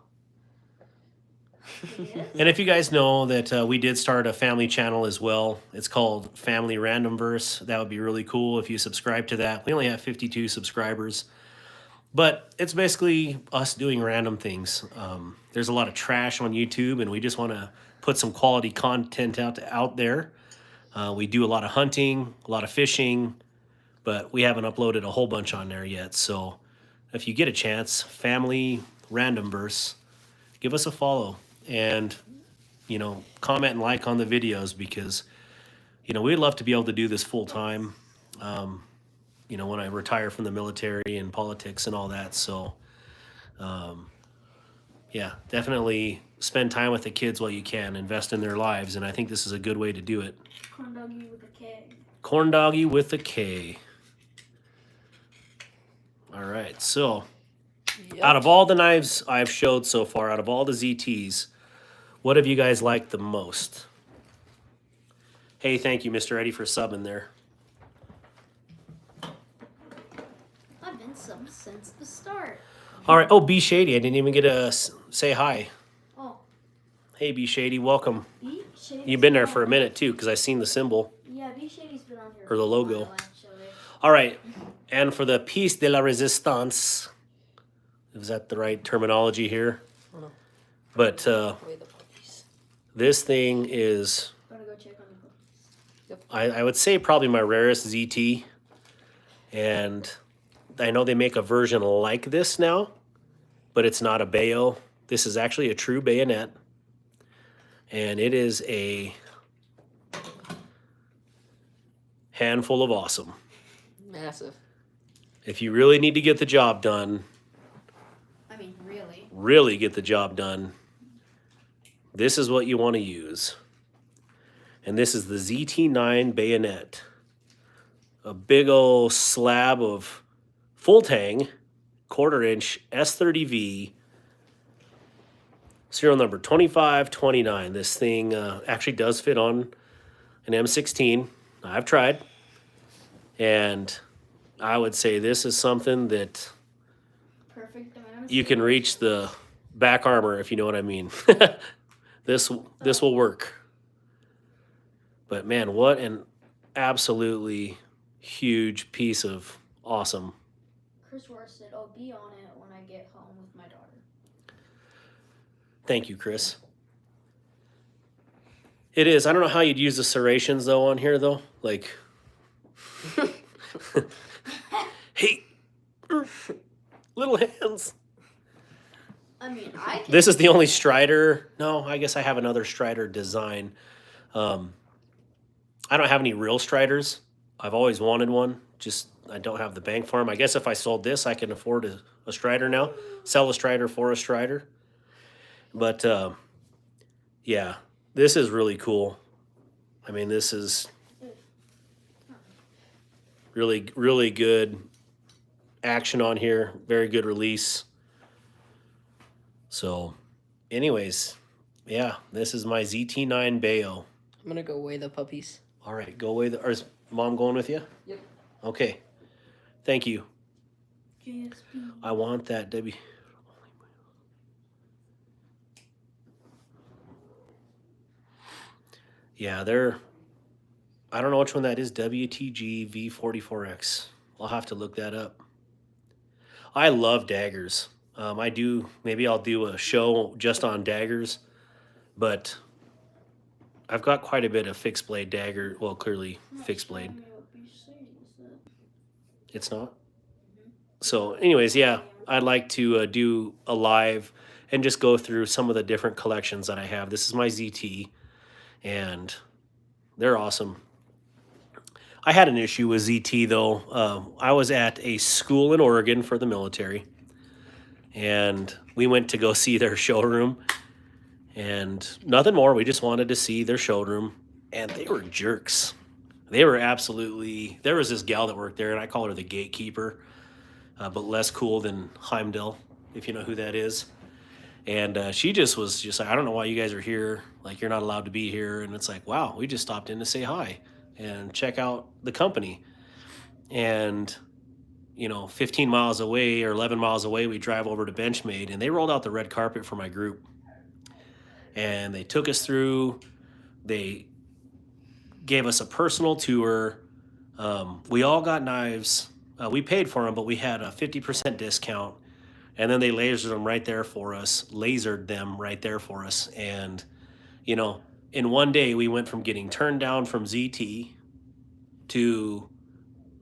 And if you guys know that we did start a family channel as well, it's called Family Random Verse. That would be really cool if you subscribe to that. We only have 52 subscribers, but it's basically us doing random things. There's a lot of trash on YouTube, and we just want to put some quality content out there. We do a lot of hunting, a lot of fishing, but we haven't uploaded a whole bunch on there yet. So if you get a chance, Family Random Verse, give us a follow and comment and like on the videos, because we'd love to be able to do this full time when I retire from the military and politics and all that. So yeah, definitely spend time with the kids while you can, invest in their lives, and I think this is a good way to do it.
Corn Doggy with a K.
Corn Doggy with a K. All right, so
Yep.
out of all the knives I've showed so far, out of all the ZTs, what have you guys liked the most? Hey, thank you, Mr. Eddie, for subbing there.
I've been subbed since the start.
All right. Oh, B Shady, I didn't even get to say hi.
Oh,
Hey, B Shady, welcome.
B Shady's
You've been there for a minute too, because I seen the symbol
Yeah, B Shady's been on here.
or the
for a
logo.
while, actually.
All right, and for the piece de la resistance, is that the right terminology here?
No.
But
Away the puppies.
this thing is,
Gotta go check on the book.
I would say, probably my rarest ZT. And I know they make a version like this now, but it's not a bayo. This is actually a true bayonet. And it is a handful of awesome.
Massive.
If you really need to get the job done,
I mean, really.
really get the job done, this is what you want to use. And this is the ZT9 bayonet. A big old slab of full tang, 1/4 inch S30V, serial number 2529. This thing actually does fit on an M16. I've tried. And I would say this is something that
Perfect amount of
you can
space.
reach the back armor, if you know what I mean. This will work. But man, what an absolutely huge piece of awesome.
Chris Rohr said, I'll be on it when I get home with my daughter.
Thank you, Chris. It is. I don't know how you'd use the serrations though on here though. Like, hey, little hands.
I mean, I can.
This is the only Strider. No, I guess I have another Strider design. I don't have any real Striders. I've always wanted one. Just I don't have the bank for them. I guess if I sold this, I can afford a Strider now. Sell a Strider for a Strider. But yeah, this is really cool. I mean, this is really, really good action on here. Very good release. So, anyways, yeah, this is my ZT9 Bayo.
I'm gonna go weigh the puppies.
All right, go away. Or is Mom going with you?
Yep.
Okay. Thank you.
GSP.
I want that, Debbie. Yeah, they're. I don't know which one that is. WTG V44X. I'll have to look that up. I love daggers. I do. Maybe I'll do a show just on daggers, but I've got quite a bit of fixed blade dagger. Well, clearly
Not
fixed blade.
showing me what BC is that.
It's not. So, anyways, yeah, I'd like to do a live and just go through some of the different collections that I have. This is my ZT, and they're awesome. I had an issue with ZT though. I was at a school in Oregon for the military, and we went to go see their showroom, and nothing more. We just wanted to see their showroom, and they were jerks. They were absolutely. There was this gal that worked there, and I call her the gatekeeper, but less cool than Heimdall, if you know who that is. And she just was just like, I don't know why you guys are here. Like, you're not allowed to be here. And it's like, wow, we just stopped in to say hi and check out the company. And, 15 miles away or 11 miles away, we drive over to Benchmade, and they rolled out the red carpet for my group. And they took us through, they gave us a personal tour. We all got knives. We paid for them, but we had a 50% discount. And then they lasered them right there for us, And, in one day, we went from getting turned down from ZT to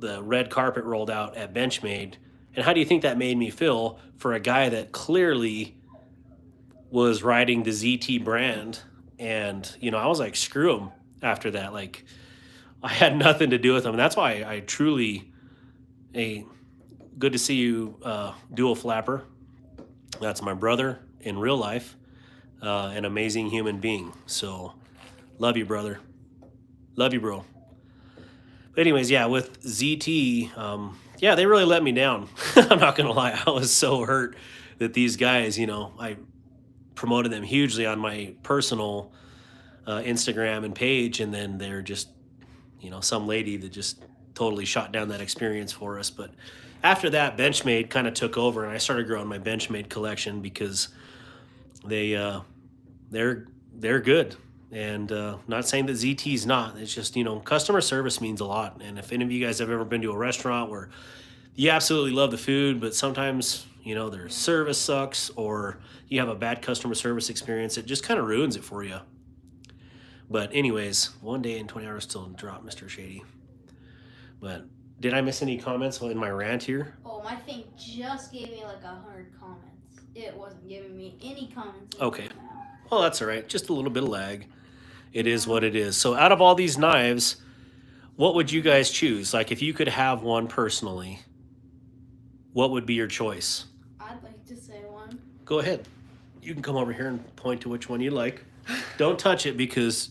the red carpet rolled out at Benchmade. And how do you think that made me feel for a guy that clearly was riding the ZT brand? And, I was like, screw him after that. Like, I had nothing to do with him. And that's why I truly, good to see you, dual flapper. That's my brother in real life, an amazing human being. So, love you, brother. Love you, bro. But anyways, yeah, with ZT, yeah, they really let me down. I'm not gonna lie, I was so hurt that these guys, I promoted them hugely on my personal Instagram and page, and then they're just, some lady that just totally shot down that experience for us. But after that, Benchmade kind of took over, and I started growing my Benchmade collection because they're good. And not saying that ZT's not. It's just, customer service means a lot. And if any of you guys have ever been to a restaurant where you absolutely love the food, but sometimes, their service sucks, or you have a bad customer service experience, it just kind of ruins it for you. But anyways, one day in 20 hours till drop, Mr. Shady. But did I miss any comments in my rant here?
Oh, my thing just gave me like 100 comments. It wasn't giving me any comments.
Okay. Well, that's all right. Just a little bit of lag. It is what it is. So out of all these knives, what would you guys choose? Like, if you could have one personally, what would be your choice?
I'd like to say one.
Go ahead. You can come over here and point to which one you like. Don't touch it, because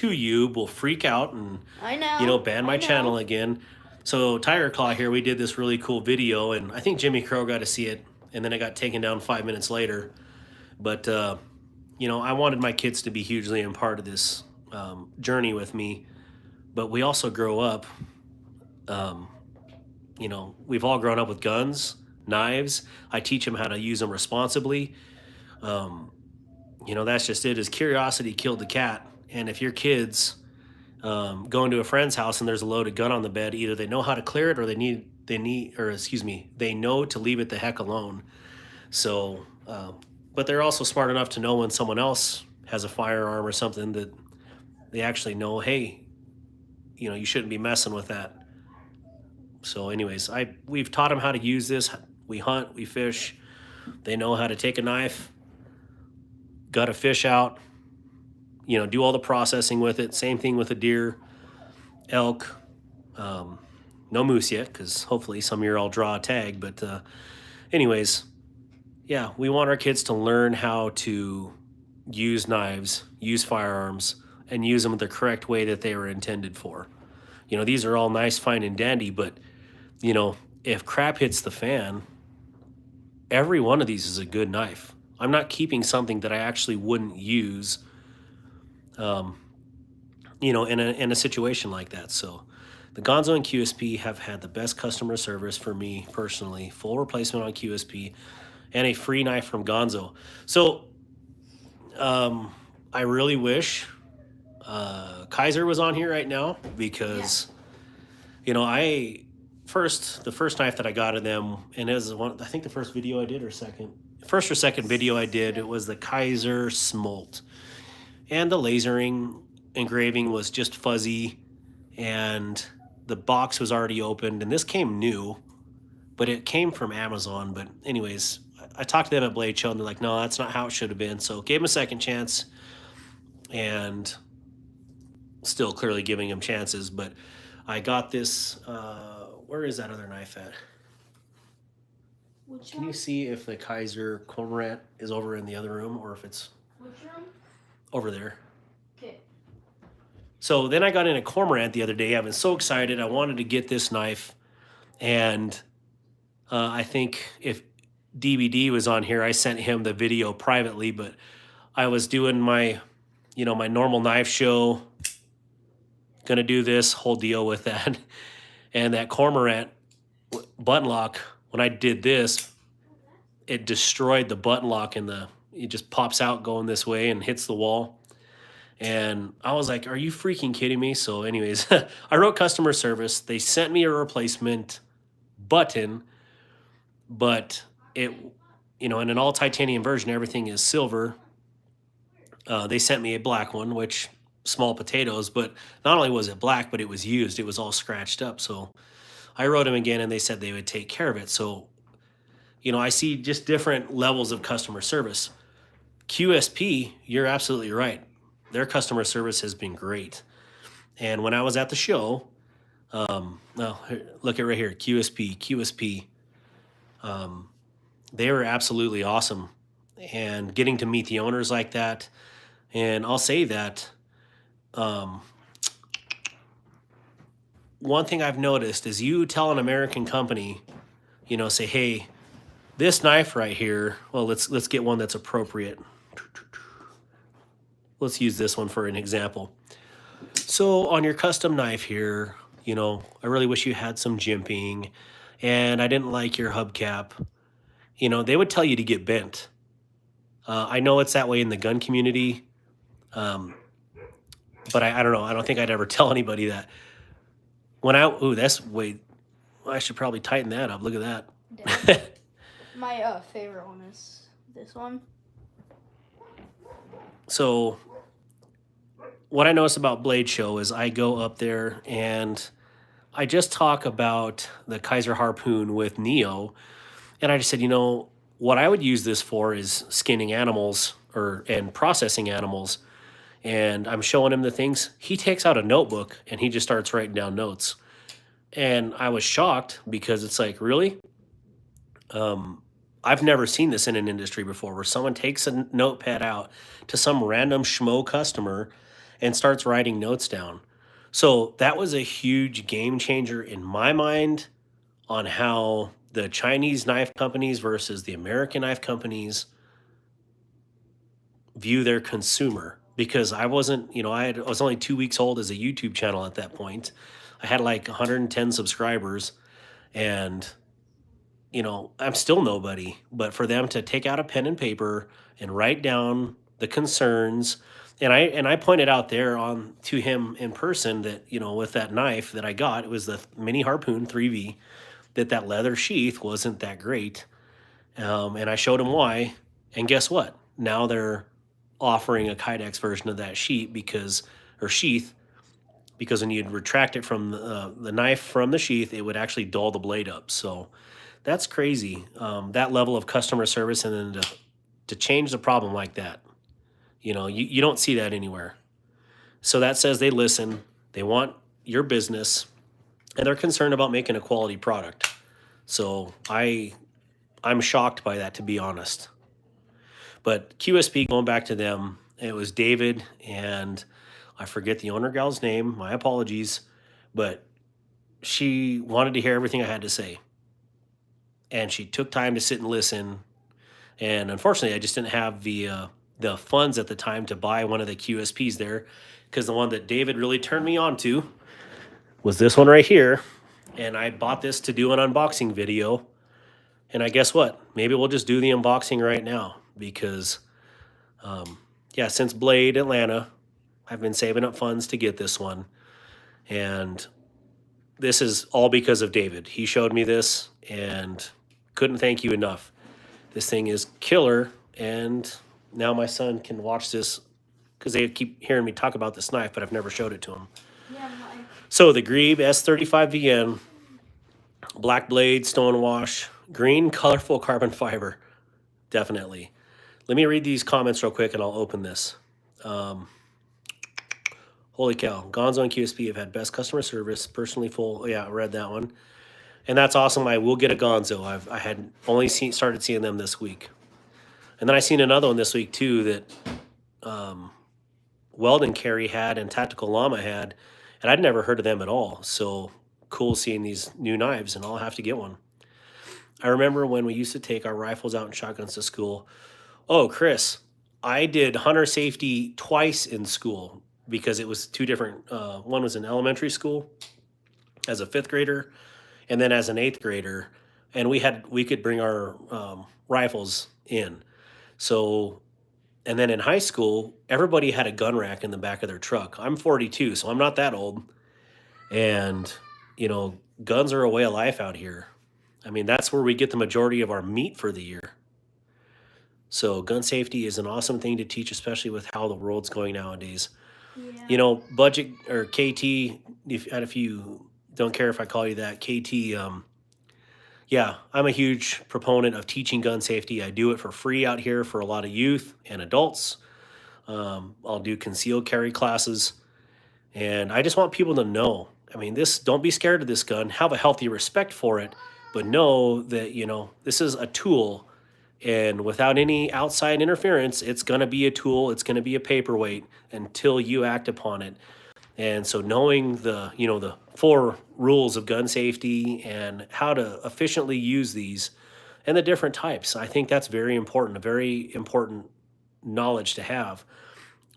you will freak out and
I know.
Ban my channel again. So Tiger Claw here, we did this really cool video, and I think Jimmy Crow got to see it, and then it got taken down 5 minutes later. But I wanted my kids to be hugely a part of this journey with me. But we also grow up, we've all grown up with guns, knives. I teach them how to use them responsibly. That's just it. Is curiosity killed the cat. And if your kids go into a friend's house and there's a loaded gun on the bed, either they know how to clear it, or they know to leave it the heck alone. So, but they're also smart enough to know when someone else has a firearm or something, that they actually know, hey, you shouldn't be messing with that. So anyways, we've taught them how to use this. We hunt, we fish. They know how to take a knife, gut a fish out, do all the processing with it. Same thing with a deer, elk, no moose yet, because hopefully some year I'll draw a tag. But anyways, yeah, we want our kids to learn how to use knives, use firearms, and use them the correct way that they were intended for. These are all nice, fine, and dandy, but, if crap hits the fan, every one of these is a good knife. I'm not keeping something that I actually wouldn't use, in a situation like that. So the Gonzo and QSP have had the best customer service for me personally, full replacement on QSP, and a free knife from Gonzo. So I really wish Kaiser was on here right now because, you know, the first knife that I got of them, and it was one, I think the first video I did first or second video I did, it was the Kaiser Smolt. And the lasering engraving was just fuzzy, and the box was already opened, and this came new, but it came from Amazon. But anyways, I talked to them at Blade Show, and they're like, no, that's not how it should have been. So gave them a second chance, and still clearly giving them chances. But I got this, where is that other knife at?
Which
Can
one?
you see if the Kaiser Cormorant is over in the other room or if it's
Which room?
over there?
Okay.
So then I got in a Cormorant the other day. I was so excited. I wanted to get this knife. And I think if DVD was on here, I sent him the video privately, but I was doing my, my normal knife show, gonna do this whole deal with that. And that Cormorant button lock, when I did this, it destroyed the button lock it just pops out going this way and hits the wall. And I was like, are you freaking kidding me? So anyways, I wrote customer service. They sent me a replacement button, but it, in an all titanium version, everything is silver. They sent me a black one, which small potatoes, but not only was it black, but it was used. It was all scratched up. So I wrote them again and they said they would take care of it. So, I see just different levels of customer service. QSP, you're absolutely right. Their customer service has been great. And when I was at the show, look at right here, QSP. They were absolutely awesome. And getting to meet the owners like that, and I'll say that one thing I've noticed is you tell an American company, say, hey, this knife right here, well, let's get one that's appropriate. Let's use this one for an example. So on your custom knife here, I really wish you had some jimping, and I didn't like your hubcap. They would tell you to get bent. I know it's that way in the gun community, but I don't know. I don't think I'd ever tell anybody that. I should probably tighten that up. Look at that.
My favorite one is this one.
So what I notice about Blade Show is I go up there and I just talk about the Kaiser Harpoon with Neo. And I just said, what I would use this for is skinning animals and processing animals. And I'm showing him the things. He takes out a notebook and he just starts writing down notes. And I was shocked because it's like, really? I've never seen this in an industry before where someone takes a notepad out to some random schmo customer and starts writing notes down. So that was a huge game changer in my mind on how the Chinese knife companies versus the American knife companies view their consumer. Because I wasn't, I was only 2 weeks old as a YouTube channel at that point. I had like 110 subscribers, and I'm still nobody. But for them to take out a pen and paper and write down the concerns, and I pointed out there to him in person that with that knife that I got, it was the Mini Harpoon 3V, that leather sheath wasn't that great, and I showed him why. And guess what? Now they're offering a Kydex version of that sheath because when you'd retract it from the knife from the sheath, it would actually dull the blade up. So that's crazy. That level of customer service, and then to change the problem like that, you don't see that anywhere. So that says they listen, they want your business, and they're concerned about making a quality product. So I'm shocked by that, to be honest. But QSP, going back to them, it was David, and I forget the owner gal's name. My apologies. But she wanted to hear everything I had to say. And she took time to sit and listen. And unfortunately, I just didn't have the funds at the time to buy one of the QSPs there, because the one that David really turned me on to was this one right here. And I bought this to do an unboxing video. And I guess what? Maybe we'll just do the unboxing right now because, since Blade Atlanta, I've been saving up funds to get this one. And this is all because of David. He showed me this and couldn't thank you enough. This thing is killer. And now my son can watch this because they keep hearing me talk about this knife, but I've never showed it to him.
Yeah,
So the Grebe S35VN, black blade, stonewash, green, colorful carbon fiber. Definitely. Let me read these comments real quick and I'll open this. Holy cow. Gonzo and QSP have had best customer service, personally full. Oh, yeah, I read that one. And that's awesome. I will get a Gonzo. I had only started seeing them this week. And then I seen another one this week too that Weldon Carry had and Tactical Llama had. And I'd never heard of them at all. So cool seeing these new knives, and I'll have to get one. I remember when we used to take our rifles out and shotguns to school. Oh, Chris, I did hunter safety twice in school because it was two different. One was in elementary school as a 5th grader, and then as an 8th grader. And we could bring our rifles in. So, and then in high school, everybody had a gun rack in the back of their truck. I'm 42, so I'm not that old. And, you know, guns are a way of life out here. I mean, that's where we get the majority of our meat for the year. So gun safety is an awesome thing to teach, especially with how the world's going nowadays.
yeah.
You know, budget or KT, if you don't care if I call you that, KT, yeah, I'm a huge proponent of teaching gun safety. I do it for free out here for a lot of youth and adults. I'll do concealed carry classes. And I just want people to know, I mean, don't be scared of this gun. Have a healthy respect for it, but know that, you know, this is a tool, and without any outside interference, it's going to be a tool. It's going to be a paperweight until you act upon it. And so knowing the 4 rules of gun safety and how to efficiently use these and the different types, I think that's very important, a very important knowledge to have.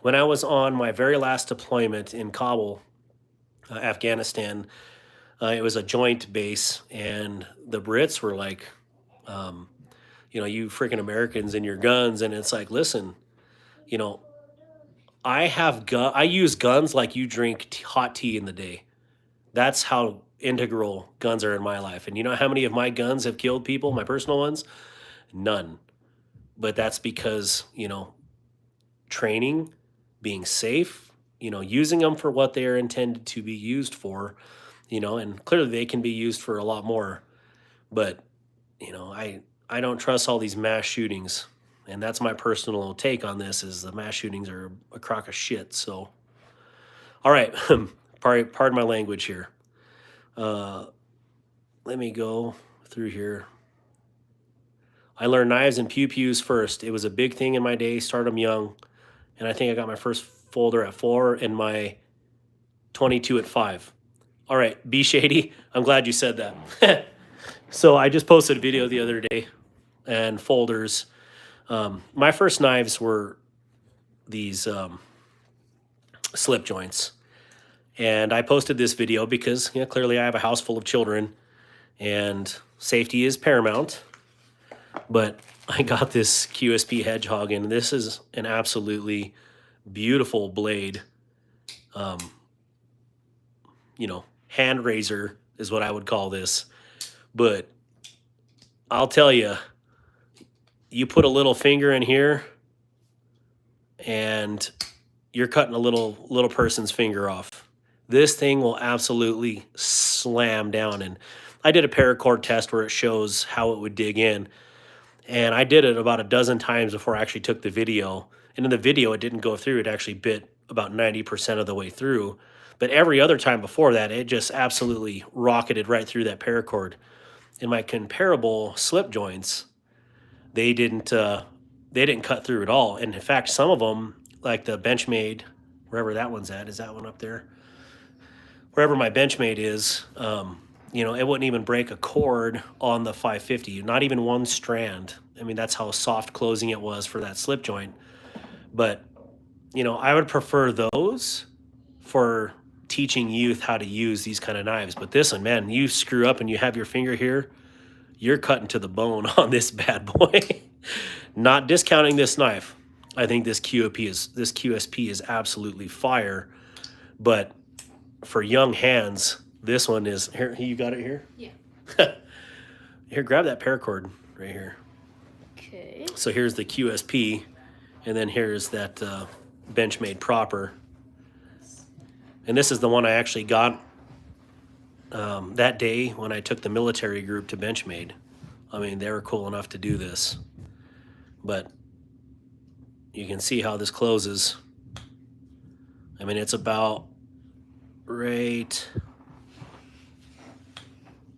When I was on my very last deployment in Kabul, Afghanistan, it was a joint base, and the Brits were like, you freaking Americans and your guns. And it's like, listen, I use guns like you drink hot tea in the day. That's how integral guns are in my life. And you know how many of my guns have killed people, my personal ones? None. But that's because, training, being safe, using them for what they are intended to be used for, and clearly they can be used for a lot more. But, I don't trust all these mass shootings. And that's my personal take on this, is the mass shootings are a crock of shit. So, all right, pardon my language here. Let me go through here. I learned knives and pew-pews first. It was a big thing in my day, started them young. And I think I got my first folder at 4 and my 22 at 5. All right, be shady. I'm glad you said that. So I just posted a video the other day and folders. My first knives were these slip joints. And I posted this video because clearly I have a house full of children and safety is paramount. But I got this QSP Hedgehog, and this is an absolutely beautiful blade. Hand razor is what I would call this. But I'll tell you, you put a little finger in here and you're cutting a little person's finger off. This thing will absolutely slam down. And I did a paracord test where it shows how it would dig in. And I did it about a dozen times before I actually took the video. And in the video, it didn't go through. It actually bit about 90% of the way through. But every other time before that, it just absolutely rocketed right through that paracord. In my comparable slip joints, they didn't cut through at all. And in fact, some of them, like the Benchmade, wherever that one's at, is that one up there? Wherever my Benchmade is, it wouldn't even break a cord on the 550, not even one strand. I mean, that's how soft closing it was for that slip joint. But, I would prefer those for teaching youth how to use these kind of knives. But this one, man, you screw up and you have your finger here, you're cutting to the bone on this bad boy. Not discounting this knife. I think this QSP is absolutely fire. But for young hands, this one is here. You got it here.
Yeah.
Here, grab that paracord right here.
Okay.
So here's the QSP, and then here's that Benchmade proper. And this is the one I actually got that day when I took the military group to Benchmade. I mean, they were cool enough to do this. But you can see how this closes. I mean, it's about right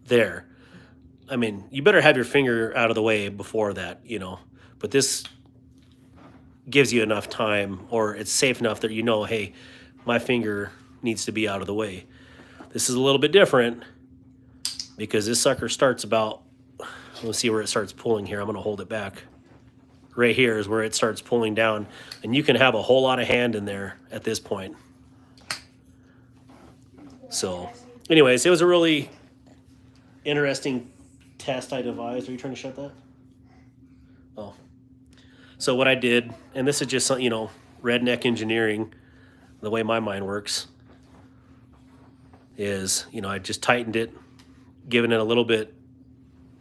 there. I mean, you better have your finger out of the way before that, you know. But this gives you enough time, or it's safe enough that you know, hey, my finger needs to be out of the way. This is a little bit different because this sucker starts about, let's see where it starts pulling here. I'm going to hold it back. Right here is where it starts pulling down, and you can have a whole lot of hand in there at this point. So anyways, it was a really interesting test I devised. Are you trying to shut that? Oh. So what I did, and this is just, you know, redneck engineering, the way my mind works, is, you know, I just tightened it, giving it a little bit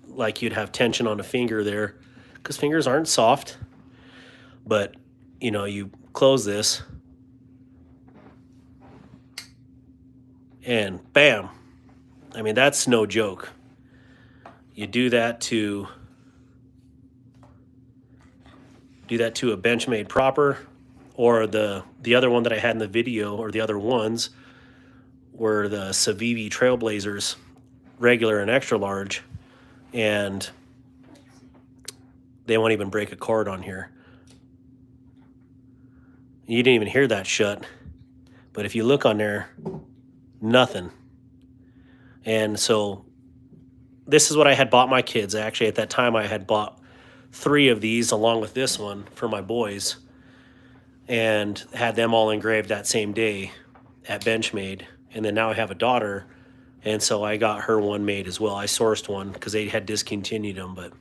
like you'd have tension on a finger there, because fingers aren't soft. But, you know, you close this, and bam. I mean, that's no joke. You do that to a Benchmade proper, or the other one that I had in the video, or the other ones were the Civivi Trailblazers, regular and extra large, and they won't even break a cord on here. You didn't even hear that shut, but if you look on there, nothing. And so this is what I had bought my kids. Actually, at that time, I had bought 3 of these along with this one for my boys, and had them all engraved that same day at Benchmade. And then now I have a daughter, and so I got her one made as well. I sourced one because they had discontinued them. But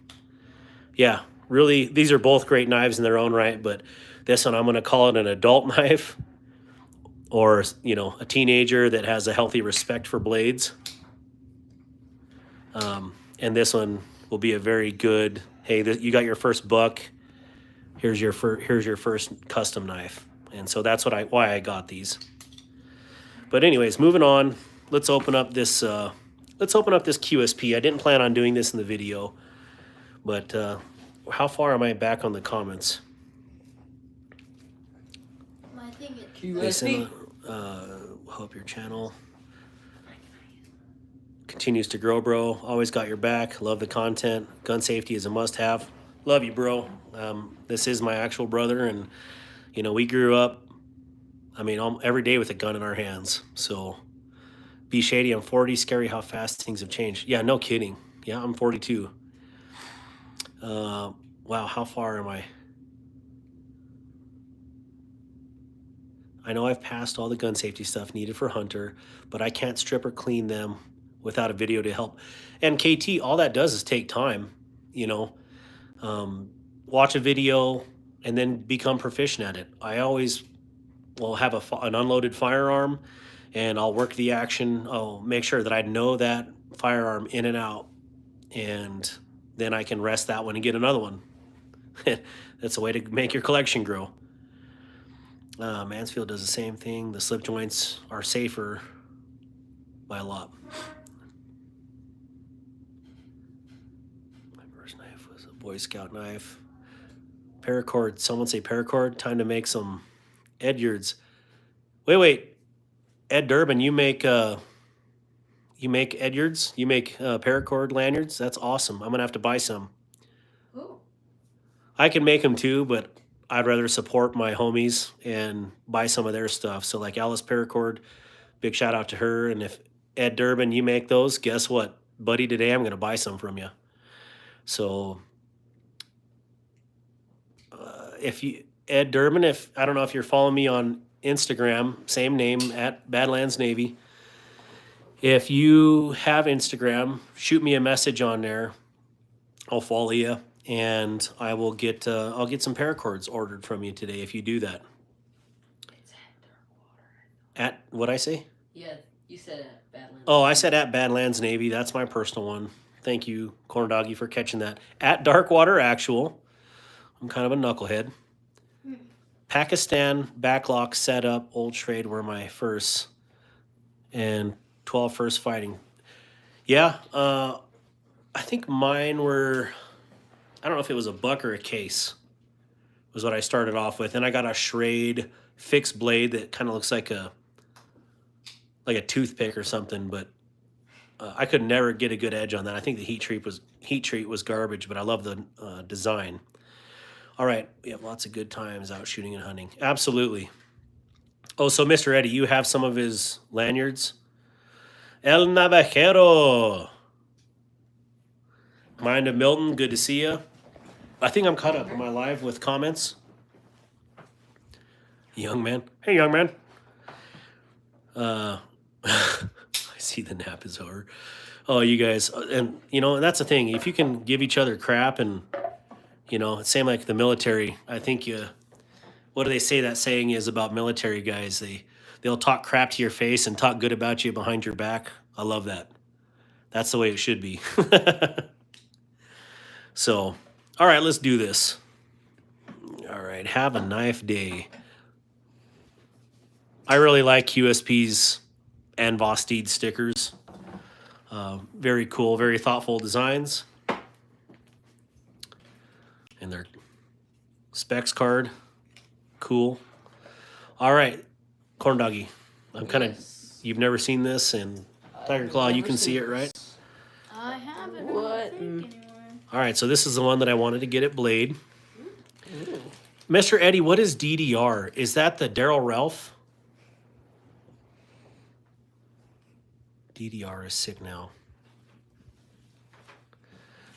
yeah, really, these are both great knives in their own right. But this one, I'm going to call it an adult knife, or, you know, a teenager that has a healthy respect for blades. And this one will be a very good, hey, you got your first buck. Here's your first custom knife. And so that's why I got these. But anyways, moving on. Let's open up this QSP. I didn't plan on doing this in the video, but how far am I back on the comments?
I think it's
QSP.
Hope your channel continues to grow, bro. Always got your back. Love the content. Gun safety is a must-have. Love you, bro. This is my actual brother, and you know, we grew up, I mean, every day with a gun in our hands. So be shady. I'm 40. Scary how fast things have changed. Yeah, no kidding. Yeah, I'm 42. Wow, how far am I? I know I've passed all the gun safety stuff needed for hunter, but I can't strip or clean them without a video to help. And KT, all that does is take time, you know. Watch a video and then become proficient at it. I always will have an unloaded firearm, and I'll work the action. I'll make sure that I know that firearm in and out, and then I can rest that one and get another one. That's a way to make your collection grow. Mansfield does the same thing. The slip joints are safer by a lot. My first knife was a Boy Scout knife. Paracord. Someone say paracord. Time to make some Edyards. Wait. Ed Durbin, you make Edyards? You make paracord lanyards? That's awesome. I'm gonna have to buy some.
Ooh.
I can make them too, but I'd rather support my homies and buy some of their stuff. So like Alice Paracord, big shout out to her. And if Ed Durbin, you make those, guess what, buddy? Today I'm gonna buy some from you. So if you, Ed Durbin, if I don't know if you're following me on Instagram, same name at Badlands Navy. If you have Instagram, shoot me a message on there. I'll follow you, and I'll get some paracords ordered from you today if you do that.
It's at Darkwater.
At what I say?
Yeah, you said at Badlands.
Oh, I said at Badlands Navy. That's my personal one. Thank you, Corn Doggy, for catching that. At Darkwater Actual. I'm kind of a knucklehead. Pakistan, Backlock, Setup, Old Trade were my first, and 12 First Fighting. Yeah, I think mine were, I don't know if it was a buck or a case, was what I started off with. And I got a Schrade fixed blade that kind of looks like a toothpick or something, but I could never get a good edge on that. I think the heat treat was garbage, but I love the design. All right, we have lots of good times out shooting and hunting. Absolutely. Oh, so Mr. Eddie, you have some of his lanyards? El Navajero. Mind of Milton, good to see you. I think I'm caught up. Am I live with comments? Young man. Hey, young man. I see the nap is over. Oh, you guys. And, and that's the thing. If you can give each other crap and, same like the military, I think what do they say that saying is about military guys? They'll talk crap to your face and talk good about you behind your back. I love that. That's the way it should be. So, all right, let's do this. All right, have a knife day. I really like QSP's and Vosteed stickers. Very cool, very thoughtful designs. And their specs card, cool. All right, Corn Doggy. You've never seen this, and Tiger Claw, you can see it, right?
I haven't.
What?
I don't think anyway.
All right, so this is the one that I wanted to get at Blade. Ooh. Mr. Eddie, what is DDR? Is that the Daryl Ralph? DDR is sick now.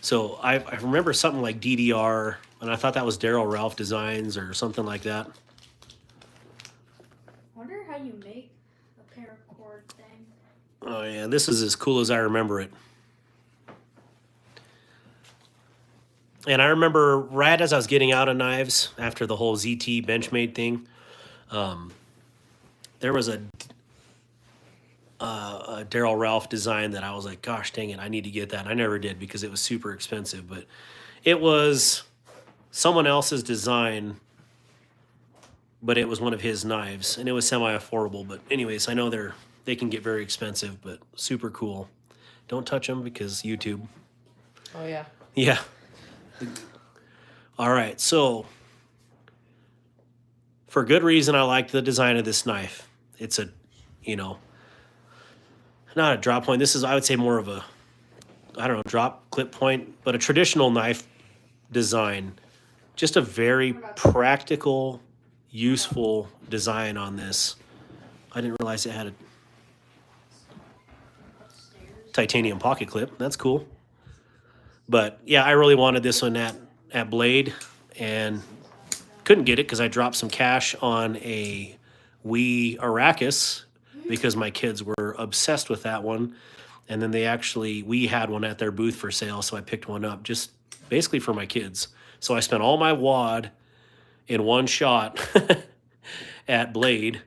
So I remember something like DDR, and I thought that was Daryl Ralph Designs or something like that.
Wonder how you make a paracord thing.
Oh yeah, this is as cool as I remember it. And I remember right as I was getting out of knives after the whole ZT Benchmade thing, there was a Daryl Ralph design that I was like, gosh dang it, I need to get that. And I never did because it was super expensive, but it was someone else's design, but it was one of his knives, and it was semi-affordable. But anyways, I know they can get very expensive, but super cool. Don't touch them because YouTube.
Oh, yeah.
Yeah. All right, so for good reason, I like the design of this knife. It's a, not a drop point. This is, I would say, more of a, drop clip point, but a traditional knife design. Just a very practical, useful design on this. I didn't realize it had a titanium pocket clip. That's cool. But yeah, I really wanted this one at Blade and couldn't get it because I dropped some cash on a Wii Arrakis because my kids were obsessed with that one. And then we had one at their booth for sale, so I picked one up just basically for my kids. So I spent all my wad in one shot at Blade,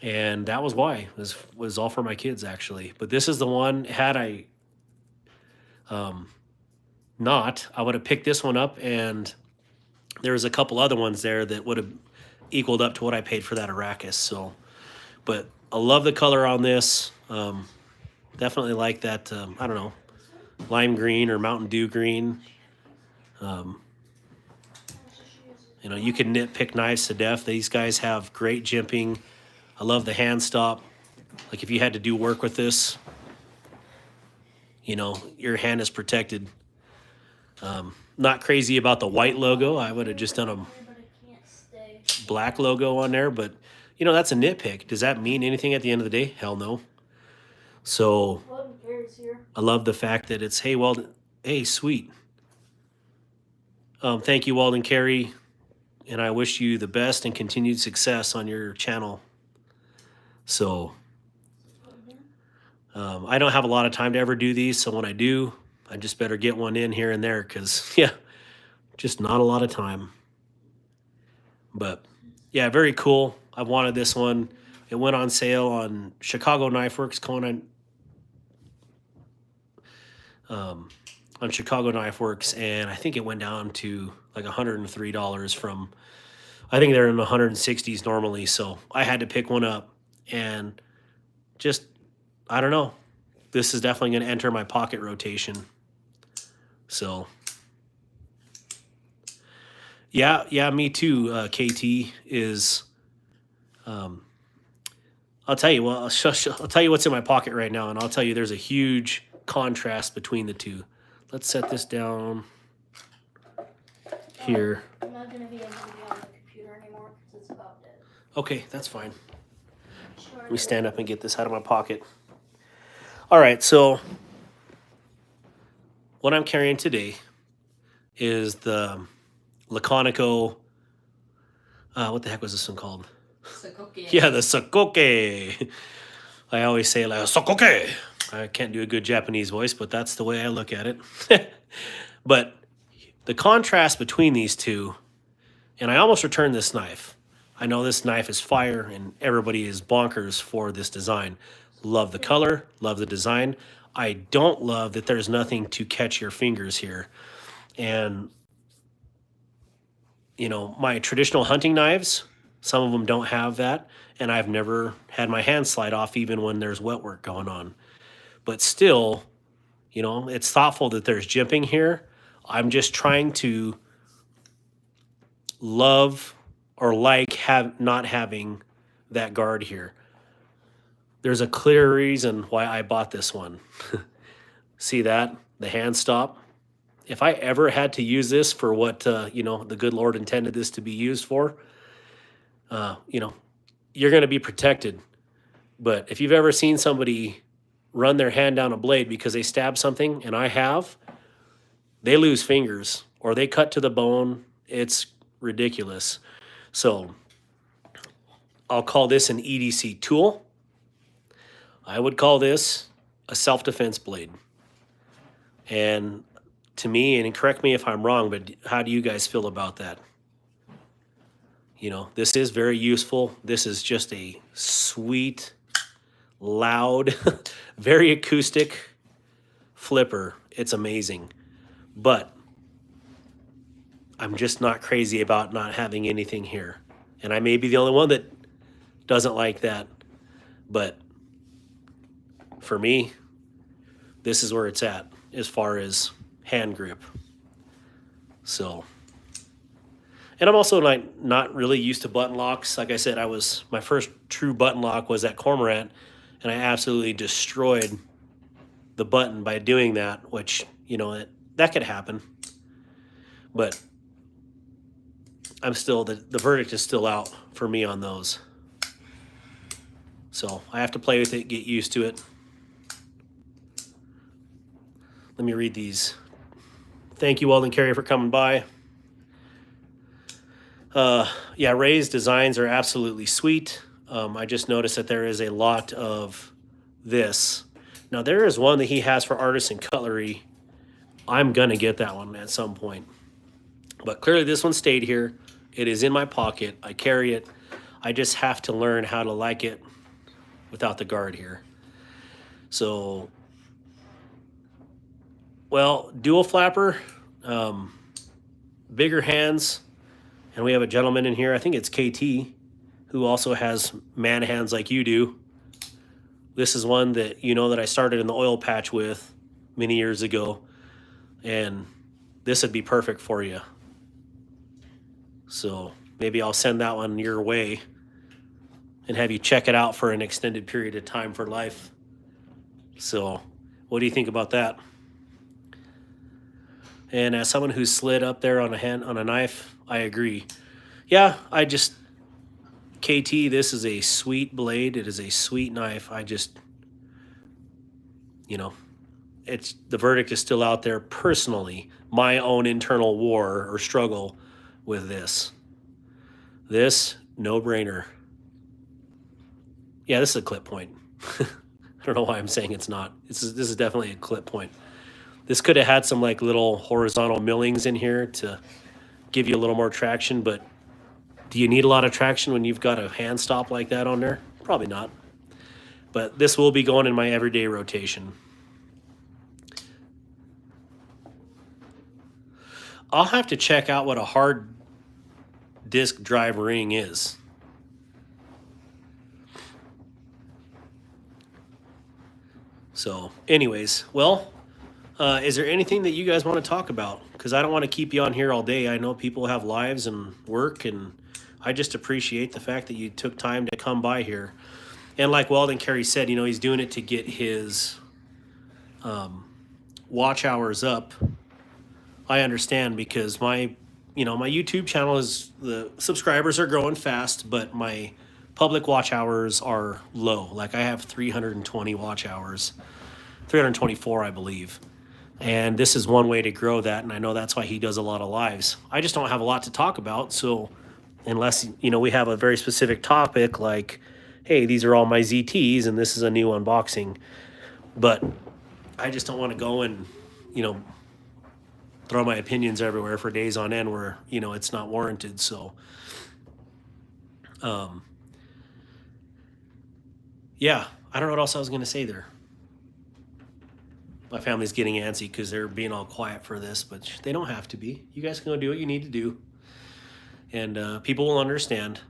and that was why. It was all for my kids, actually. But this is the one, had I I would have picked this one up, and there was a couple other ones there that would have equaled up to what I paid for that Arrakis. So, but I love the color on this. Definitely like that, lime green or Mountain Dew green. You can nitpick knives to death. These guys have great jimping. I love the hand stop. Like if you had to do work with this, your hand is protected. Not crazy about the white logo. I would have just done a black logo on there, but that's a nitpick. Does that mean anything at the end of the day? Hell no. So I love the fact that it's, hey, Weldon, hey, sweet. Thank you, Walden Carey, and I wish you the best and continued success on your channel. So I don't have a lot of time to ever do these, so when I do, I just better get one in here and there because, yeah, Just not a lot of time. But yeah, very cool. I wanted this one. It went on sale on Chicago Knife Works, on Chicago Knife Works, and I think it went down to like $103 from, I think they're in the 160s normally. So I had to pick one up, and just, I don't know. This is definitely going to enter my pocket rotation. So yeah, me too. KT is. I'll tell you. Well, I'll tell you what's in my pocket right now, and I'll tell you there's a huge contrast between the two. Let's set this down here.
I'm not going to be able to be on the computer anymore because it's about dead.
Okay, that's fine.
Sure.
Let me stand up and get this out of my pocket. All right, so what I'm carrying today is the Laconico. What the heck was this one called?
Sakoke.
Yeah, the Sakoke. I always say like Sakoke. I can't do a good Japanese voice, but that's the way I look at it. But the contrast between these two, and I almost returned this knife. I know this knife is fire, and everybody is bonkers for this design. Love the color, love the design. I don't love that there's nothing to catch your fingers here. And, you know, my traditional hunting knives, some of them don't have that, and I've never had my hand slide off even when there's wet work going on. But still, you know, it's thoughtful that there's jimping here. I'm just trying to love or like not having that guard here. There's a clear reason why I bought this one. See that? The hand stop. If I ever had to use this for what, you know, the good Lord intended this to be used for, you know, you're going to be protected. But if you've ever seen somebody run their hand down a blade because they stab something, and I have, they lose fingers or they cut to the bone. It's ridiculous. So I'll call this an EDC tool. I would call this a self-defense blade. And to me, and correct me if I'm wrong, but how do you guys feel about that? You know, this is very useful. This is just a sweet, loud, very acoustic flipper. It's amazing. But I'm just not crazy about not having anything here. And I may be the only one that doesn't like that. But for me, this is where it's at as far as hand grip. So, and I'm also not really used to button locks. Like I said, my first true button lock was at Cormorant, and I absolutely destroyed the button by doing that, which, you know, that could happen. But I'm still, the verdict is still out for me on those. So I have to play with it, get used to it. Let me read these. Thank you, Weldon Carrier, for coming by. Yeah, Ray's designs are absolutely sweet. I just noticed that there is a lot of this. Now, there is one that he has for artisan cutlery. I'm going to get that one at some point. But clearly this one stayed here. It is in my pocket. I carry it. I just have to learn how to like it without the guard here. So, well, dual flapper, bigger hands. And we have a gentleman in here, I think it's KT, who also has man hands like you do. This is one that, you know, that I started in the oil patch with many years ago. And this would be perfect for you. So maybe I'll send that one your way and have you check it out for an extended period of time for life. So what do you think about that? And as someone who's slid up there on a knife, I agree. Yeah, KT, this is a sweet blade. It is a sweet knife. You know, the verdict is still out there. Personally, my own internal war or struggle with this. This, no brainer. Yeah, this is a clip point. I don't know why I'm saying it's not. This is definitely a clip point. This could have had some like little horizontal millings in here to give you a little more traction, but do you need a lot of traction when you've got a hand stop like that on there? Probably not. But this will be going in my everyday rotation. I'll have to check out what a hard disk drive ring is. So anyways, well, is there anything that you guys want to talk about? Because I don't want to keep you on here all day. I know people have lives and work, and I just appreciate the fact that you took time to come by here. And like Weldon Carey said, you know, he's doing it to get his watch hours up. I understand, because my YouTube channel is, the subscribers are growing fast, but my public watch hours are low. Like I have 320 watch hours, 324, I believe. And this is one way to grow that. And I know that's why he does a lot of lives. I just don't have a lot to talk about. So unless, you know, we have a very specific topic like, hey, these are all my ZTs and this is a new unboxing. But I just don't want to go and, you know, throw my opinions everywhere for days on end where, you know, it's not warranted. So, yeah, I don't know what else I was going to say there. My family's getting antsy because they're being all quiet for this, but they don't have to be. You guys can go do what you need to do, and people will understand.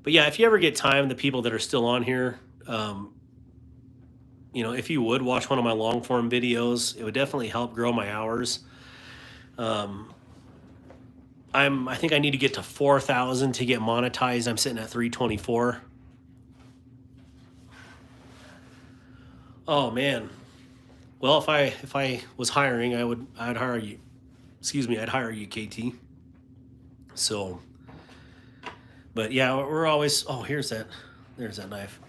But yeah, if you ever get time, the people that are still on here, you know, if you would watch one of my long form videos, it would definitely help grow my hours. I think I need to get to 4,000 to get monetized. I'm sitting at 324. Oh man. Well, if I was hiring, I'd hire you. Excuse me, I'd hire you, KT. So, but yeah, we're always, there's that knife.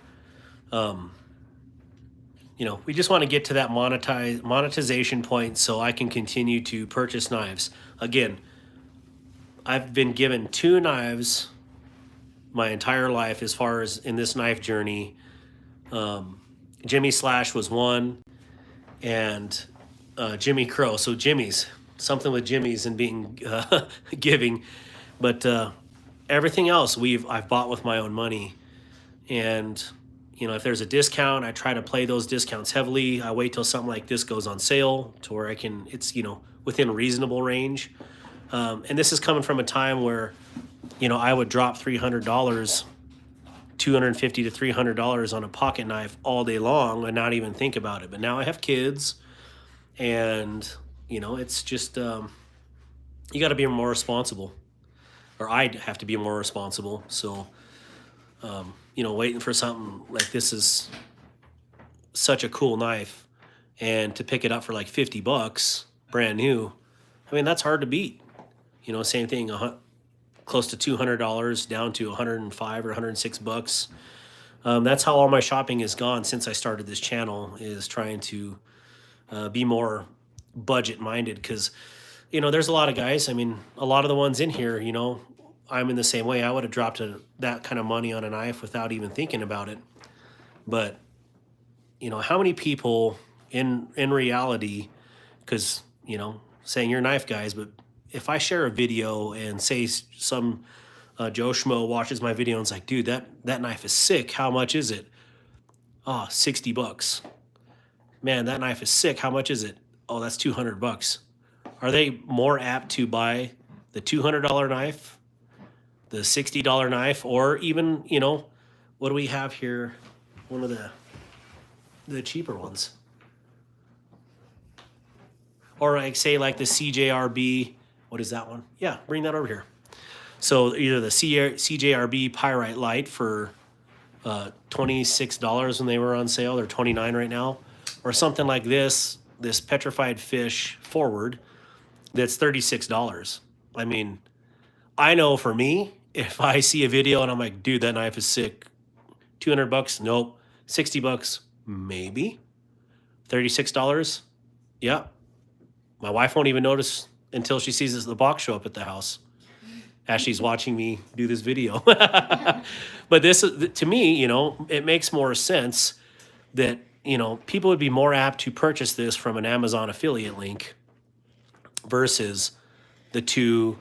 You know, we just want to get to that monetization point so I can continue to purchase knives. Again, I've been given 2 knives my entire life as far as in this knife journey. Jimmy Slash was one, and Jimmy Crow. So Jimmy's, something with Jimmy's and being giving, but everything else I've bought with my own money. And you know, if there's a discount, I try to play those discounts heavily. I wait till something like this goes on sale to where it's, you know, within reasonable range. And this is coming from a time where, you know, I would drop $300, $250 to $300 on a pocket knife all day long and not even think about it. But now I have kids, and, you know, it's just, you got to be more responsible, or I'd have to be more responsible. So, you know, waiting for something like this is such a cool knife, and to pick it up for like $50 brand new, I mean, that's hard to beat. You know, same thing, close to $200 down to 105 or 106 bucks. That's how all my shopping has gone since I started this channel, is trying to be more budget minded, because, you know, there's a lot of guys, I mean, a lot of the ones in here, you know, I'm in the same way. I would have dropped that kind of money on a knife without even thinking about it. But, you know, how many people in reality, because, you know, saying you're knife guys, but if I share a video and say some Joe Schmo watches my video and is like, dude, that knife is sick. How much is it? Oh, $60. Man, that knife is sick. How much is it? Oh, that's $200. Are they more apt to buy the $200 knife, the $60 knife, or even, you know, what do we have here? One of the cheaper ones. Or like, say, like the CJRB, what is that one? Yeah, bring that over here. So either the CJRB Pyrite Light for $26 when they were on sale, they're $29 right now, or something like this Petrified Fish Forward that's $36. I mean, I know for me, if I see a video and I'm like, dude, that knife is sick, $200? Nope. $60? Maybe. $36? Yeah. My wife won't even notice until she sees the box show up at the house as she's watching me do this video. But this, to me, you know, it makes more sense that, you know, people would be more apt to purchase this from an Amazon affiliate link versus the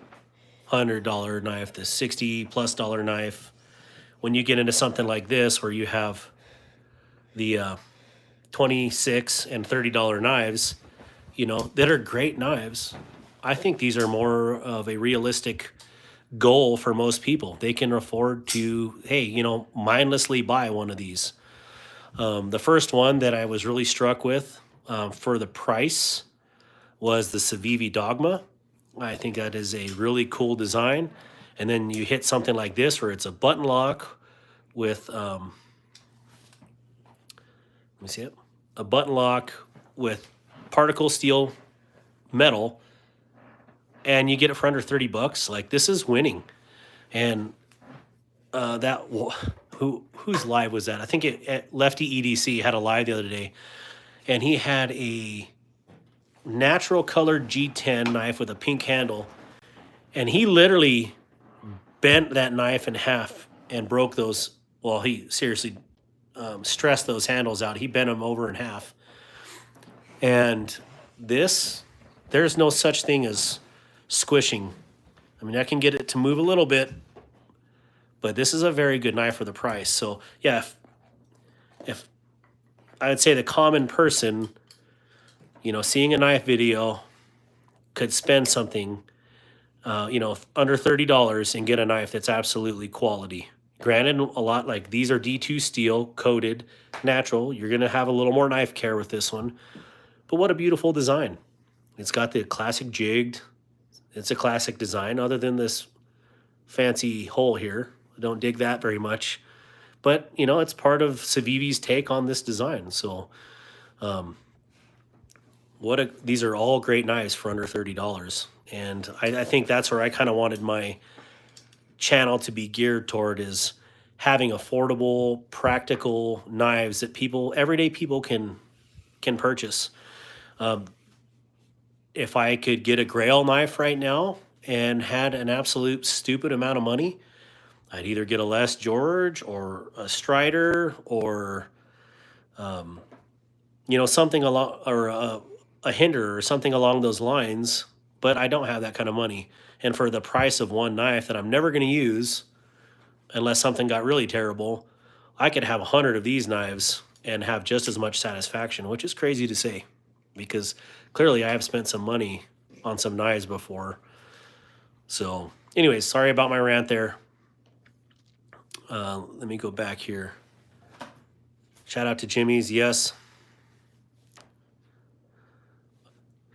$200 knife, the $60+ knife. When you get into something like this where you have the $26 and $30 knives, you know, that are great knives, I think these are more of a realistic goal for most people. They can afford to, hey, you know, mindlessly buy one of these. The first one that I was really struck with for the price was the Civivi Dogma. I think that is a really cool design. And then you hit something like this where it's a button lock with, let me see it, a button lock with particle steel metal, and you get it for under $30. Like, this is winning. And whose live was that? I think Lefty EDC had a live the other day, and he had a natural colored G10 knife with a pink handle, and he literally bent that knife in half and broke those. Well, he seriously stressed those handles out. He bent them over in half. And this, there's no such thing as squishing. I mean, I can get it to move a little bit, but this is a very good knife for the price. So yeah, if I would say the common person, you know, seeing a knife video could spend something, you know, under $30 and get a knife that's absolutely quality. Granted, a lot like these are D2 steel, coated, natural. You're going to have a little more knife care with this one. But what a beautiful design. It's got the classic jigged. It's a classic design other than this fancy hole here. I don't dig that very much. But, you know, it's part of Civivi's take on this design. So these are all great knives for under $30. And I think that's where I kind of wanted my channel to be geared toward, is having affordable, practical knives that everyday people can purchase. If I could get a Grail knife right now and had an absolute stupid amount of money, I'd either get a Les George or a Strider or, you know, something along, or a Hinder or something along those lines. But I don't have that kind of money. And for the price of one knife that I'm never going to use, unless something got really terrible, I could have 100 of these knives and have just as much satisfaction, which is crazy to say, because clearly I have spent some money on some knives before. So anyways, sorry about my rant there. Let me go back here. Shout out to Jimmy's. Yes.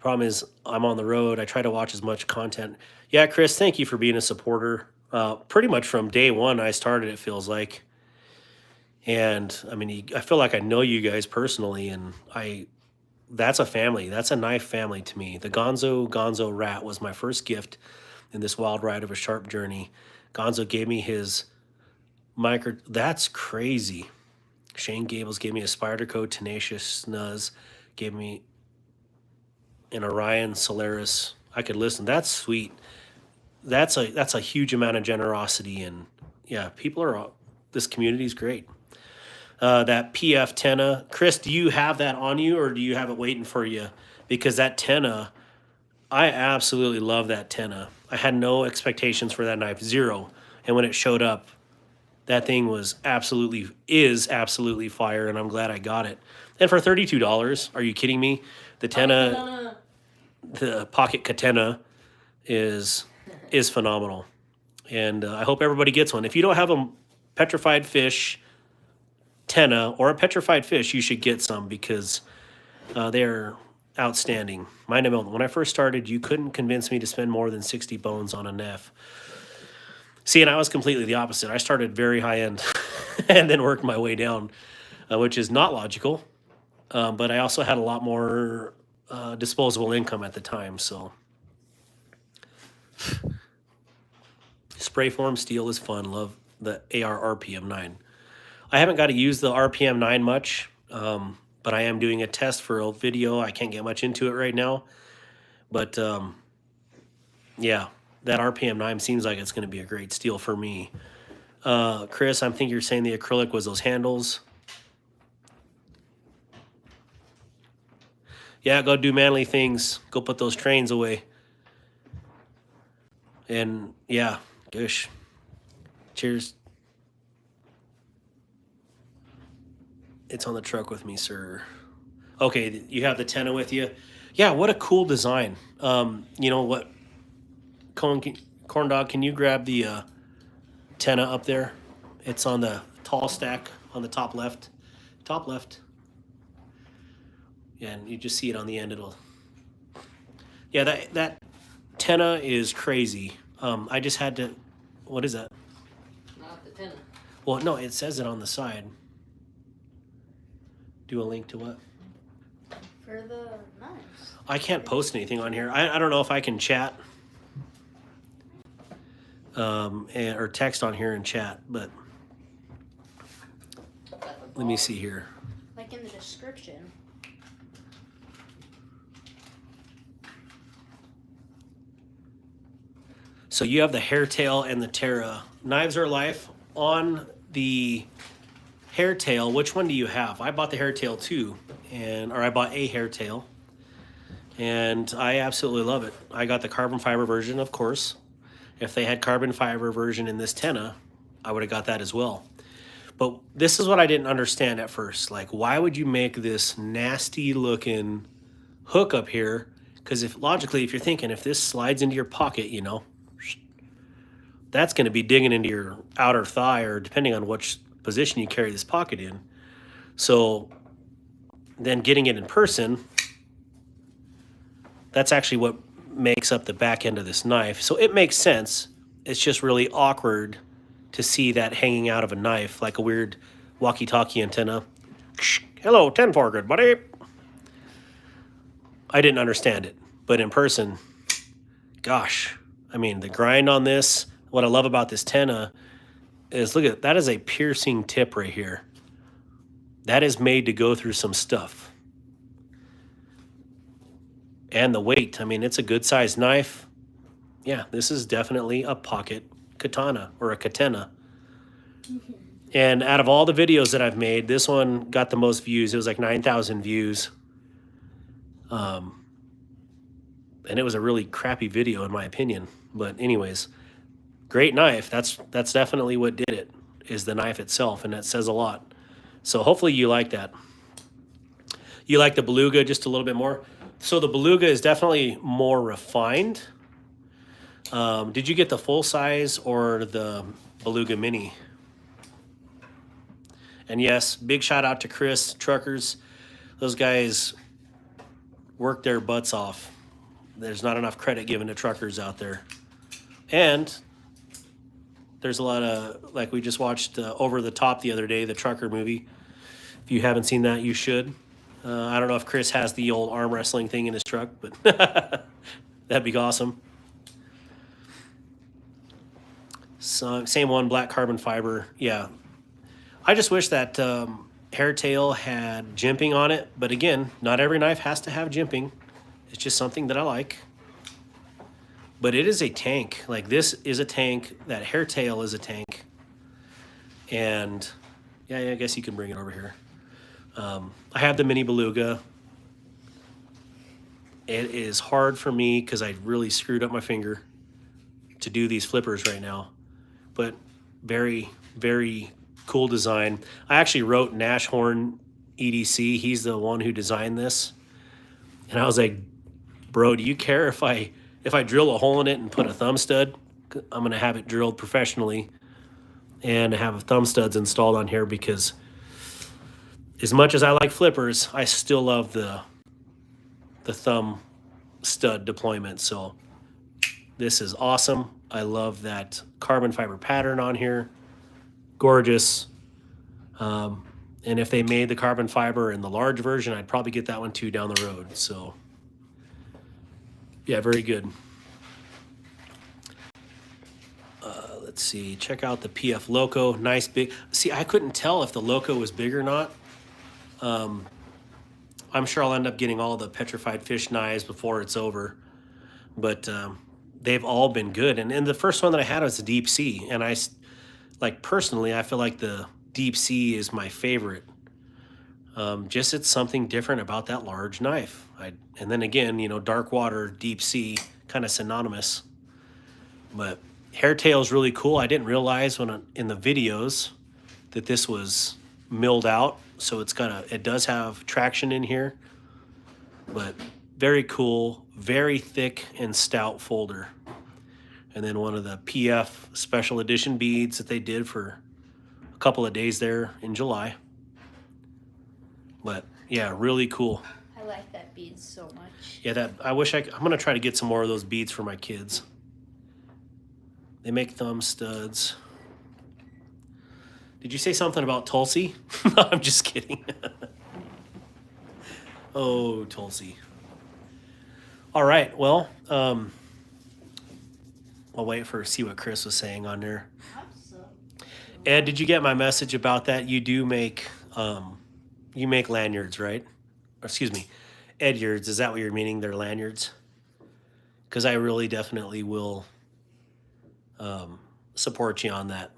Problem is, I'm on the road. I try to watch as much content. Yeah, Chris, thank you for being a supporter. Pretty much from day one I started, it feels like. And I mean, I feel like I know you guys personally, and that's a family. That's a knife family to me. The Gonzo Rat was my first gift in this wild ride of a sharp journey. Gonzo gave me his micro. That's crazy. Shane Gables gave me a Spyderco Tenacious Snuzz. Gave me an Orion Solaris. I could listen. That's sweet. That's a huge amount of generosity, and yeah, this community is great. That PF Tenna, Chris, do you have that on you, or do you have it waiting for you? Because that Tenna, I absolutely love that Tenna. I had no expectations for that knife, zero, and when it showed up, that thing is absolutely fire, and I'm glad I got it. And for $32, are you kidding me? The Tenna, the Pocket Katana is phenomenal, and I hope everybody gets one. If you don't have a petrified fish Tenna or a petrified fish, you should get some, because they're outstanding. When I first started, you couldn't convince me to spend more than 60 bones on a Neff. See, and I was completely the opposite. I started very high end and then worked my way down, which is not logical. But I also had a lot more disposable income at the time. So spray form steel is fun. Love the AR RPM 9. I haven't got to use the RPM 9 much, but I am doing a test for a video. I can't get much into it right now. But yeah, that RPM 9 seems like it's going to be a great steel for me. Chris, I think you're saying the acrylic was those handles. Yeah, go do manly things. Go put those trains away. And yeah, gosh. Cheers. It's on the truck with me, sir. Okay, you have the Tenna with you. Yeah, what a cool design. You know what, corn dog? Can you grab the Tenna up there? It's on the tall stack on the top left. Top left. Yeah, and you just see it on the end. It'll. Yeah, that Tenna is crazy. I just had to. What is that?
Not the tenna.
Well, no, it says it on the side. Do a link to what?
For the knives.
I can't post anything on here. I don't know if I can chat or text on here and chat, but let me see here.
Like in the description.
So you have the Hairtail and the Terra. Knives are life. On the Hairtail, which one do you have? I bought the Hairtail too, or I bought a Hairtail, and I absolutely love it. I got the carbon fiber version, of course. If they had carbon fiber version in this Tenna, I would have got that as well. But this is what I didn't understand at first. Like, why would you make this nasty looking hook up here? Because if you're thinking, if this slides into your pocket, you know, that's going to be digging into your outer thigh, or depending on which position you carry this pocket in. So then getting it in person, that's actually what makes up the back end of this knife. So it makes sense. It's just really awkward to see that hanging out of a knife like a weird walkie-talkie antenna. Hello, 10 for good, buddy. I didn't understand it, but in person, gosh, I mean, the grind on this, what I love about this Tenna is, look at that, is a piercing tip right here. That is made to go through some stuff. And the weight, I mean, it's a good sized knife. Yeah, this is definitely a pocket katana or a katana. And out of all the videos that I've made, this one got the most views. It was like 9,000 views. And it was a really crappy video in my opinion. But anyways, great knife. That's definitely what did it, is the knife itself, and that says a lot. So hopefully you like that. You like the Beluga just a little bit more. So the Beluga is definitely more refined. Did you get the full size or the Beluga Mini? And yes, big shout out to Chris Truckers. Those guys work their butts off. There's not enough credit given to truckers out there. And there's a lot of, like we just watched Over the Top the other day, the trucker movie. If you haven't seen that, you should. I don't know if Chris has the old arm wrestling thing in his truck, but that'd be awesome. So, same one, black carbon fiber. Yeah. I just wish that Hairtail had jimping on it. But again, not every knife has to have jimping. It's just something that I like. But it is a tank. Like, this is a tank. That Hairtail is a tank. And yeah, I guess you can bring it over here. I have the Mini Beluga. It is hard for me because I really screwed up my finger to do these flippers right now. But very, very cool design. I actually wrote Nashorn EDC. He's the one who designed this. And I was like, bro, do you care if I drill a hole in it and put a thumb stud? I'm going to have it drilled professionally and have thumb studs installed on here, because as much as I like flippers, I still love the thumb stud deployment. So this is awesome. I love that carbon fiber pattern on here. Gorgeous. And if they made the carbon fiber in the large version, I'd probably get that one too down the road. So yeah, very good. Let's see. Check out the PF Loco. Nice big. See, I couldn't tell if the Loco was big or not. I'm sure I'll end up getting all the petrified fish knives before it's over. But they've all been good. And the first one that I had was the Deep Sea. And personally, I feel like the Deep Sea is my favorite. Just it's something different about that large knife. And then again, you know, dark water, deep sea, kind of synonymous. But hairtail is really cool. I didn't realize in the videos that this was milled out, so it does have traction in here, but very cool, very thick and stout folder. And then one of the PF special edition beads that they did for a couple of days there in July. But yeah, really cool.
I like that bead so much.
Yeah, I'm gonna try to get some more of those beads for my kids. They make thumb studs. Did you say something about Tulsi? No, I'm just kidding. Oh, Tulsi. All right, well, I'll wait see what Chris was saying on there. Ed, did you get my message about that? You do make lanyards, right? Or, excuse me, Edyards. Is that what you're meaning? They're lanyards? Because I really definitely will support you on that.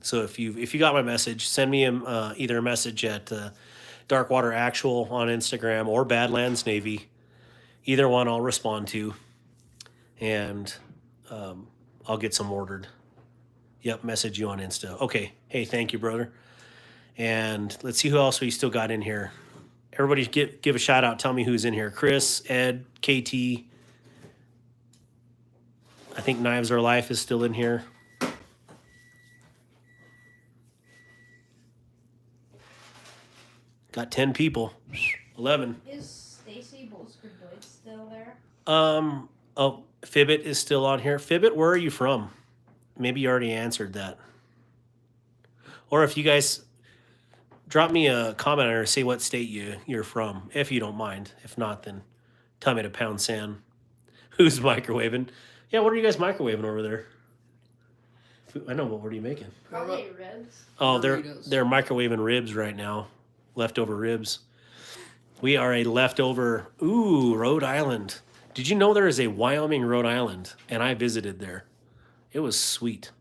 So if you got my message, send me either a message at Darkwater Actual on Instagram or Badlands Navy. Either one I'll respond to, and I'll get some ordered. Yep, message you on Insta. Okay. Hey, thank you, brother. And let's see who else we still got in here. Everybody give a shout out. Tell me who's in here. Chris, Ed, KT. I think Knives Are Life is still in here. Got 10 people. 11.
Is Stacy Bolsker-Deutsch still there?
Oh, Fibbit is still on here. Fibbit, where are you from? Maybe you already answered that. Or if you guys drop me a comment or say what state you're from, if you don't mind. If not, then tell me to pound sand. Who's microwaving? Yeah, what are you guys microwaving over there? I know, but what are you making?
Probably ribs.
Oh,
Burritos.
they're microwaving ribs right now. Leftover ribs. We are a leftover. Ooh, Rhode Island. Did you know there is a Wyoming, Rhode Island? And I visited there. It was sweet.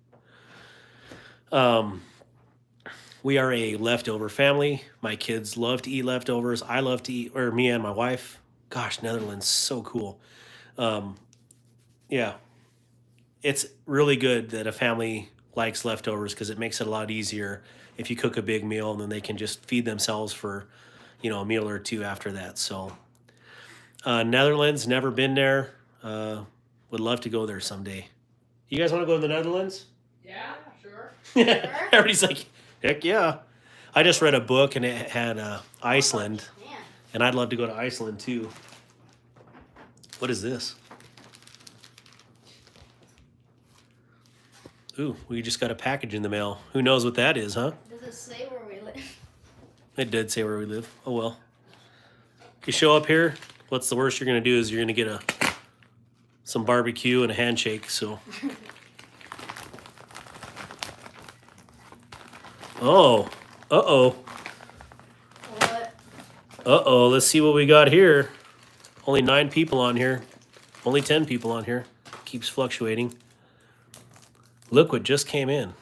We are a leftover family. My kids love to eat leftovers. I love to eat, or me and my wife. Gosh, Netherlands, so cool. Yeah, it's really good that a family likes leftovers because it makes it a lot easier if you cook a big meal and then they can just feed themselves for, a meal or two after that. So, Netherlands, never been there. Would love to go there someday. You guys want to go to the Netherlands?
Yeah, sure.
Everybody's like, heck yeah. I just read a book and it had Iceland,
Man.
and I'd love to go to Iceland too. What is this? Ooh, we just got a package in the mail. Who knows what that is, huh?
Does it say where we live?
It did say where we live. Oh well. You show up here, what's the worst you're gonna do is you're gonna get some barbecue and a handshake, so. Oh. Uh-oh.
What?
Uh-oh, let's see what we got here. Only 9 people on here. Only 10 people on here. Keeps fluctuating. Look what just came in.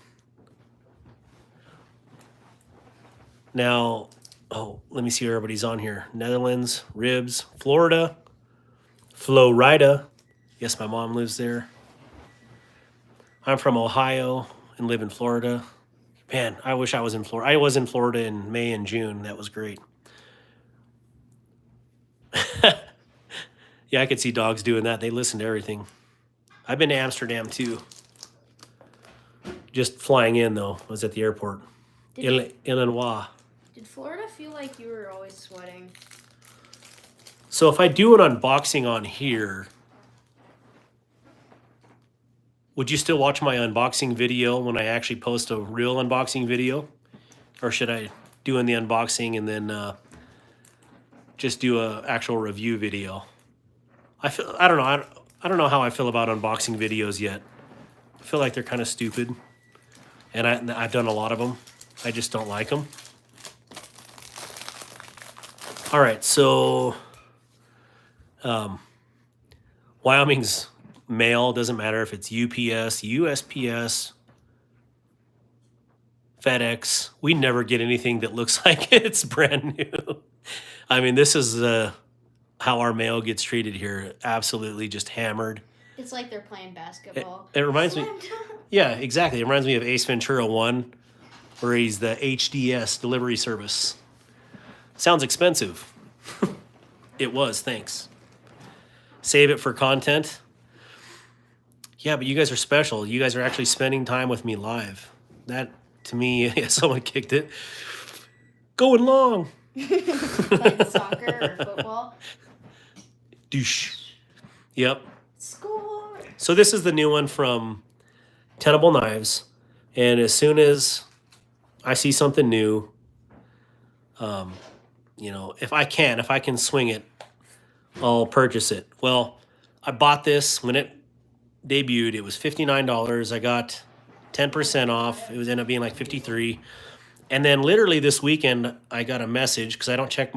Now, let me see where everybody's on here. Netherlands, ribs, Florida, Florida. Yes, my mom lives there. I'm from Ohio and live in Florida. Man, I wish I was in Florida. I was in Florida in May and June. That was great. Yeah, I could see dogs doing that. They listen to everything. I've been to Amsterdam too. Just flying in though. I was at the airport. Illinois.
Did Florida feel like you were always sweating?
So if I do an unboxing on here, would you still watch my unboxing video when I actually post a real unboxing video? Or should I do the unboxing and then just do a actual review video? I don't know. I don't know how I feel about unboxing videos yet. I feel like they're kind of stupid. And I've done a lot of them. I just don't like them. All right, so Wyoming's mail, doesn't matter if it's UPS, USPS, FedEx. We never get anything that looks like it's brand new. I mean, this is how our mail gets treated here. Absolutely just hammered.
It's like they're playing basketball.
It reminds me.
Slam dunk.
Yeah, exactly. It reminds me of Ace Ventura 1, where he's the HDS delivery service. Sounds expensive. It was, thanks. Save it for content. Yeah, but you guys are special. You guys are actually spending time with me live. That, to me, yeah, someone kicked it. Going long.
Like soccer or football.
Douche. Yep.
Score.
So this is the new one from Tenable Knives. And as soon as I see something new, you know, if I can swing it, I'll purchase it. Well, I bought this when it debuted. It was $59. I got 10% off. It was ended up being like 53. And then literally this weekend, I got a message because I don't check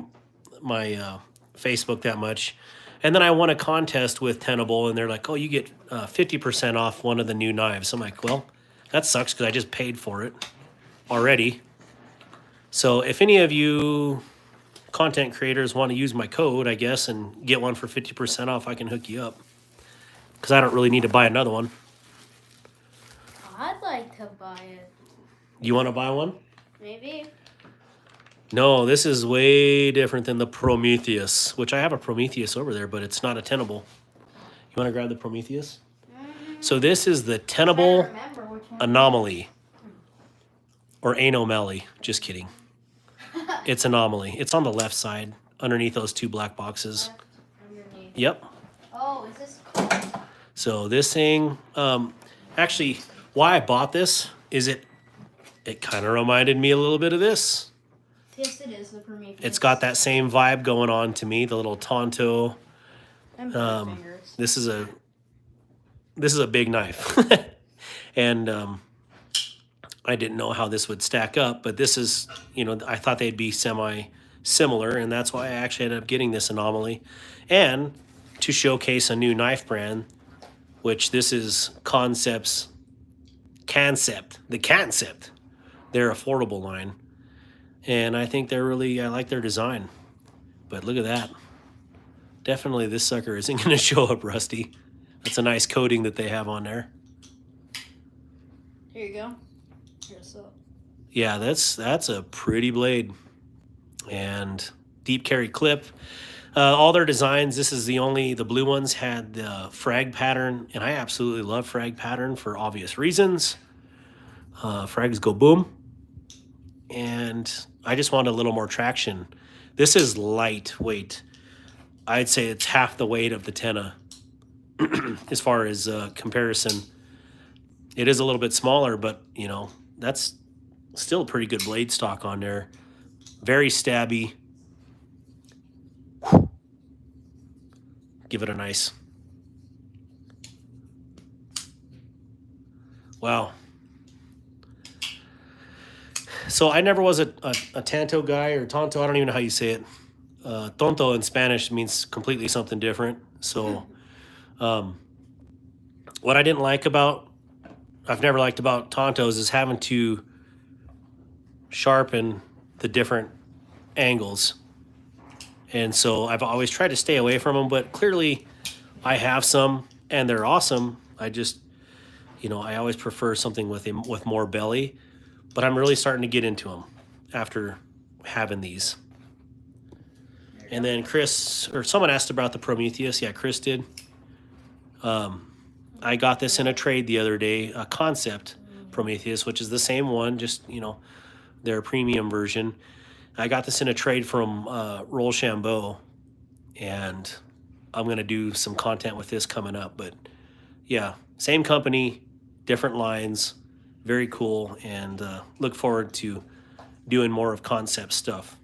my Facebook that much. And then I won a contest with Tenable, and they're like, "Oh, you get 50% off one of the new knives." I'm like, "Well, that sucks because I just paid for it already." So if any of you content creators want to use my code, I guess, and get one for 50% off, I can hook you up because I don't really need to buy another one.
I'd like to buy it.
You want to buy one?
Maybe.
No, this is way different than the Prometheus, which I have a Prometheus over there, but it's not a Tenable. You want to grab the Prometheus? So this is the Tenable
Remember which one.
Anomaly. Or Anomaly. Just kidding. It's Anomaly. It's on the left side, underneath those two black boxes.
Underneath.
Yep.
Oh, is this cool?
So this thing, actually, why I bought this is it kind of reminded me a little bit of this.
Yes, it is the Prometheus.
It's got that same vibe going on to me, the little Tonto.
And fingers.
This is a big knife. And I didn't know how this would stack up, but this is, you know, I thought they'd be semi-similar, and that's why I actually ended up getting this Anomaly. And to showcase a new knife brand, which this is the Concept, their affordable line. And I think I like their design. But look at that. Definitely this sucker isn't going to show up rusty. That's a nice coating that they have on there.
Here you go. Here's the...
Yeah, that's a pretty blade. And deep carry clip. All their designs, the blue ones had the frag pattern, and I absolutely love frag pattern for obvious reasons. Frags go boom. And I just wanted a little more traction. This is lightweight. I'd say it's half the weight of the Tenna as far as comparison. It is a little bit smaller, but, you know, that's still a pretty good blade stock on there. Very stabby. Give it a nice. Wow. So I never was a Tanto guy or Tonto. I don't even know how you say it. Tonto in Spanish means completely something different. So what I've never liked about Tontos is having to sharpen the different angles. And so I've always tried to stay away from them, but clearly I have some and they're awesome. I just, you know, I always prefer something with more belly. But I'm really starting to get into them after having these. And then someone asked about the Prometheus. Yeah, Chris did. I got this in a trade the other day, a Concept Prometheus, which is the same one, just, you know, their premium version. I got this in a trade from Rochambeau, and I'm going to do some content with this coming up. But yeah, same company, different lines. Very cool, and look forward to doing more of Concept stuff.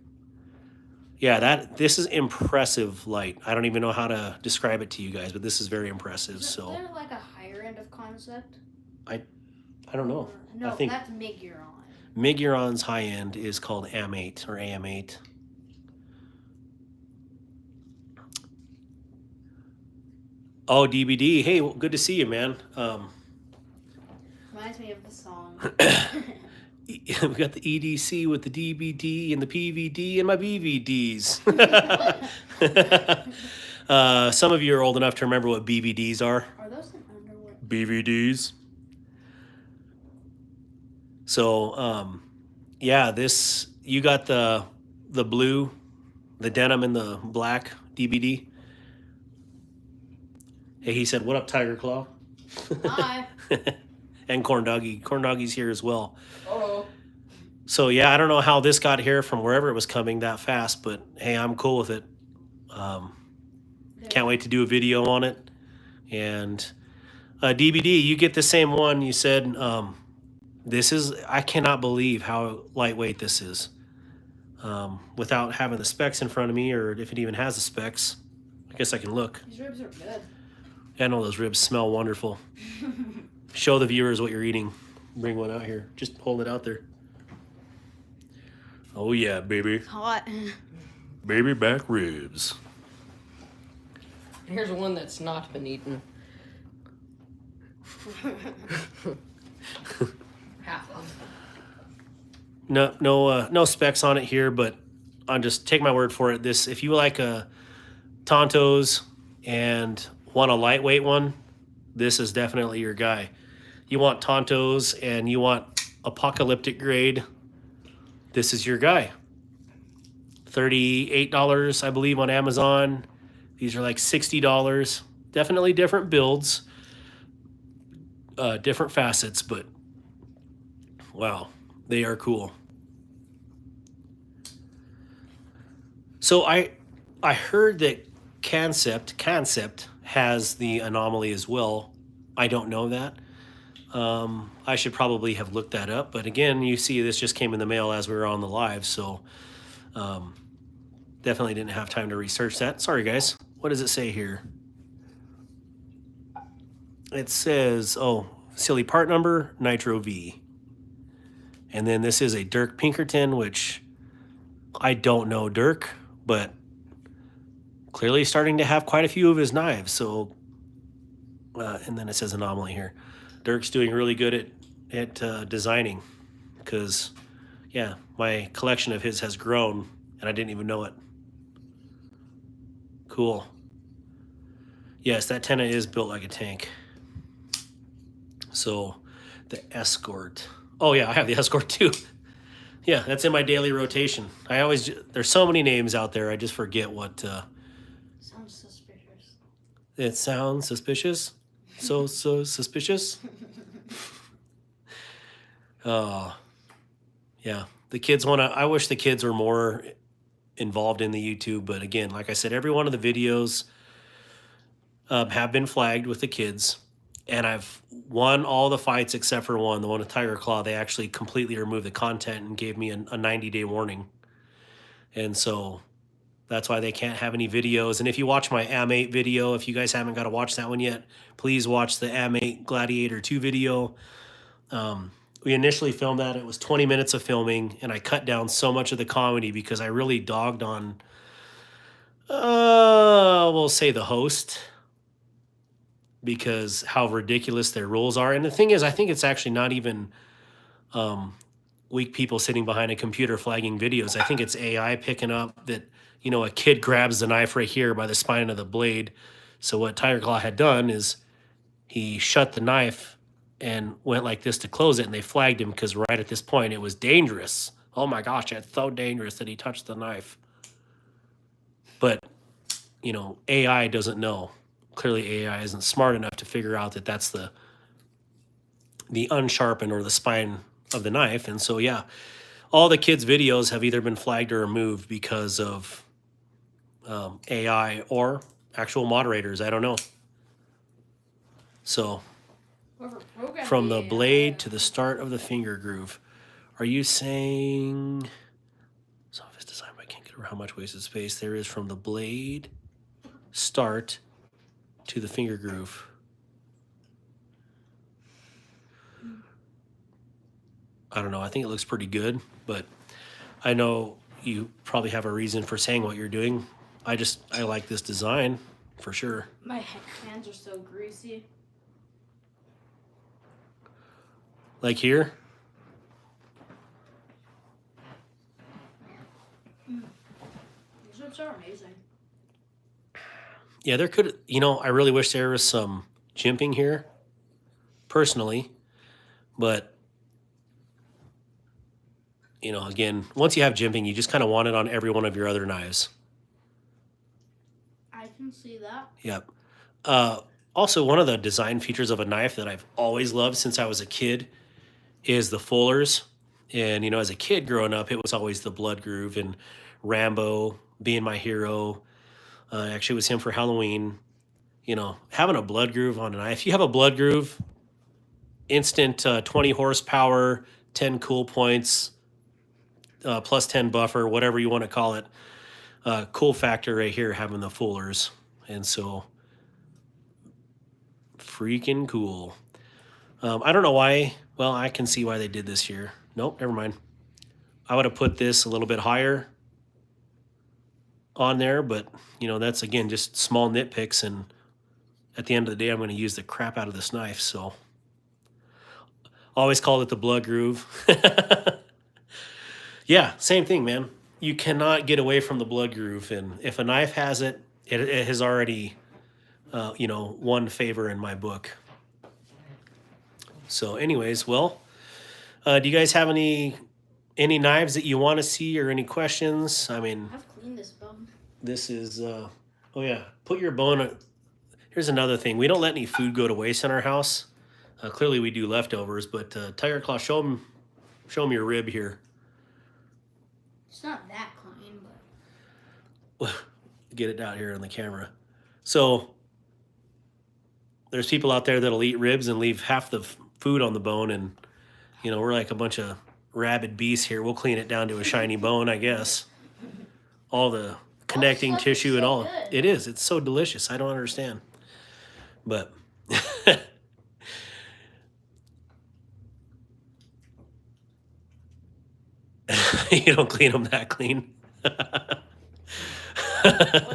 Yeah, this is impressive light. I don't even know how to describe it to you guys, but this is very impressive.
Is
So
there like a higher end of Concept?
I don't know.
No,
I think
that's Miguron.
Miguron's high end is called AM8 or AM8. Oh, DBD. Hey, well, good to see you, man.
Reminds me of the song.
We got the EDC with the DBD and the PVD and my BVDs. Some of you are old enough to remember what BVDs are.
Are those
BVDs. So, yeah, this you got the blue, the denim, and the black DVD. Hey, he said, "What up, Tiger Claw?"
Hi.
And Corn Doggy. Corn Doggy's here as well.
Oh.
So yeah, I don't know how this got here from wherever it was coming that fast, but hey, I'm cool with it. Can't wait to do a video on it. And DVD, you get the same one. You said this is. I cannot believe how lightweight this is. Without having the specs in front of me, or if it even has the specs, I guess I can look.
These ribs are good.
I know those ribs smell wonderful. Show the viewers what you're eating. Bring one out here. Just hold it out there. Oh yeah, baby.
It's hot.
Baby back ribs.
Here's one that's not been eaten. Half of.
No specs on it here, but I'll just take my word for it. This, if you like a Tontos and want a lightweight one, this is definitely your guy. You want Tontos and you want apocalyptic grade, this is your guy. $38, I believe, on Amazon. These are like $60. Definitely different builds, different facets, but wow, they are cool. So I heard that Concept has the anomaly as well. I don't know that. I should probably have looked that up, but again, you see this just came in the mail as we were on the live, so definitely didn't have time to research that. Sorry, guys. What does it say here? It says, oh, silly part number, Nitro V. And then this is a Dirk Pinkerton, which I don't know Dirk, but clearly starting to have quite a few of his knives. So, and then it says anomaly here. Dirk's doing really good at designing, because, yeah, my collection of his has grown, and I didn't even know it. Cool. Yes, that tenna is built like a tank. So, the Escort. Oh, yeah, I have the Escort too. Yeah, that's in my daily rotation. There's so many names out there, I just forget what.
Sounds suspicious.
It sounds suspicious? So suspicious? Oh, yeah. The kids I wish the kids were more involved in the YouTube, but again, like I said, every one of the videos have been flagged with the kids, and I've won all the fights except for one, the one with Tiger Claw. They actually completely removed the content and gave me a 90-day warning. And so that's why they can't have any videos. And if you watch my AM8 video, if you guys haven't got to watch that one yet, please watch the AM8 Gladiator 2 video. We initially filmed that. It was 20 minutes of filming, and I cut down so much of the comedy because I really dogged on, we'll say, the host, because how ridiculous their rules are. And the thing is, I think it's actually not even weak people sitting behind a computer flagging videos. I think it's AI picking up that, you know, a kid grabs the knife right here by the spine of the blade. So what Tiger Claw had done is he shut the knife and went like this to close it, and they flagged him because right at this point it was dangerous. Oh my gosh, it's so dangerous that he touched the knife. But, you know, AI doesn't know. Clearly AI isn't smart enough to figure out that that's the unsharpened or the spine of the knife. And so, yeah, all the kids' videos have either been flagged or removed because of AI or actual moderators. I don't know. So, from the blade to the start of the finger groove. Are you saying some of it's designed by King or how much wasted space there is from the blade start to the finger groove? I don't know. I think it looks pretty good, but I know you probably have a reason for saying what you're doing. I like this design for sure.
My hands are so greasy.
Like here?
These ribs are amazing.
Yeah, there could, you know, I really wish there was some jimping here. personally, but you know, again, once you have jimping, you just kind of want it on every one of your other knives.
I can see that.
Yep. Also, one of the design features of a knife that I've always loved since I was a kid is the fullers. And, you know, as a kid growing up, it was always the blood groove and Rambo being my hero. Actually, it was him for Halloween. You know, having a blood groove on a knife. You have a blood groove, instant 20 horsepower, 10 cool points, plus 10 buffer, whatever you want to call it. Cool factor right here, having the fullers. And so, freaking cool. I don't know why. Well, I can see why they did this here. Nope, never mind. I would have put this a little bit higher on there, but you know, that's again just small nitpicks, and at the end of the day, I'm going to use the crap out of this knife. So, always called it the blood groove. Yeah, same thing, man. You cannot get away from the blood groove, and if a knife has it, it has already, you know, won favor in my book. So, anyways, well, do you guys have any knives that you want to see or any questions? I mean,
I've cleaned this bone.
this is oh yeah, put your bone. Here's another thing: we don't let any food go to waste in our house. Clearly, we do leftovers, but Tiger Claw, show them your rib here.
It's not that clean, but
Get it out here on the camera. So there's people out there that'll eat ribs and leave half the food on the bone, and you know, we're like a bunch of rabid beasts here. We'll clean it down to a shiny bone, I guess. All the connecting
stuff is
tissue and
so
all.
good.
It is. It's so delicious. I don't understand. But you don't clean them that clean.
What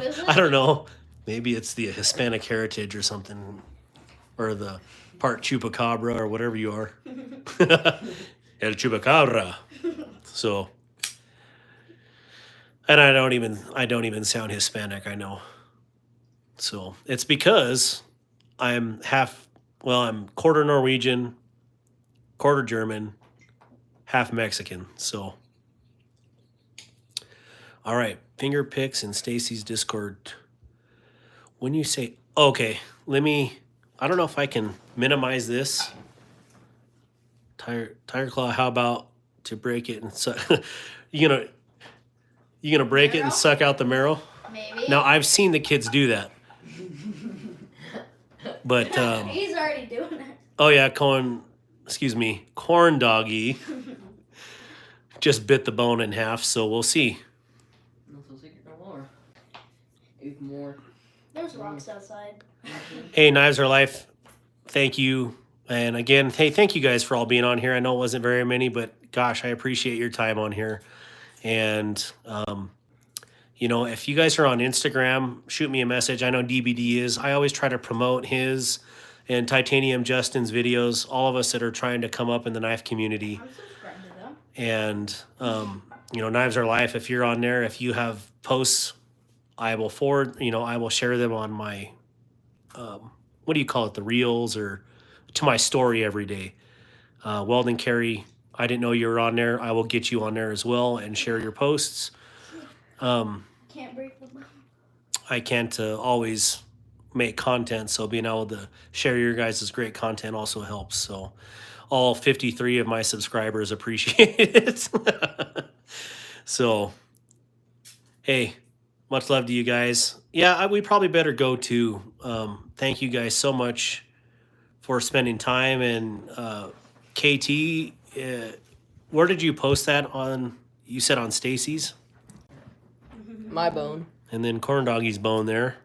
is it?
I don't know. Maybe it's the Hispanic heritage or something, or the part chupacabra or whatever you are. El chupacabra. So, and I don't even sound Hispanic, I know. So it's because I'm I'm quarter Norwegian, quarter German, half Mexican. So, all right, finger picks in Stacy's Discord. When you say, okay, I don't know if I can minimize this. Tiger Claw, how about to break it and suck? you gonna break it and
Marrow?
suck out the marrow?
maybe.
Now I've seen the kids do that, but
He's already doing it.
oh yeah, corn doggy just bit the bone in half. So we'll see.
Not so secret no more. Even more.
There's rocks outside.
Hey, Knives Are Life, thank you. And again, hey, thank you guys for all being on here. I know it wasn't very many, but gosh, I appreciate your time on here. And, you know, if you guys are on Instagram, shoot me a message. I know DBD is. I always try to promote his and Titanium Justin's videos, all of us that are trying to come up in the knife community.
I'm subscribed to them.
And, you know, Knives Are Life, if you're on there, if you have posts, I will I will share them on my, what do you call it, the reels, or to my story every day. Weldon Carey, I didn't know you were on there. I will get you on there as well and share your posts.
Can't break the bone.
I can't always make content, so being able to share your guys' great content also helps. So all 53 of my subscribers appreciate it. So, hey, much love to you guys. Yeah, we probably better go to. Thank you guys so much for spending time. And KT, where did you post that on? You said on Stacy's?
My bone.
And then Corn Doggy's bone there.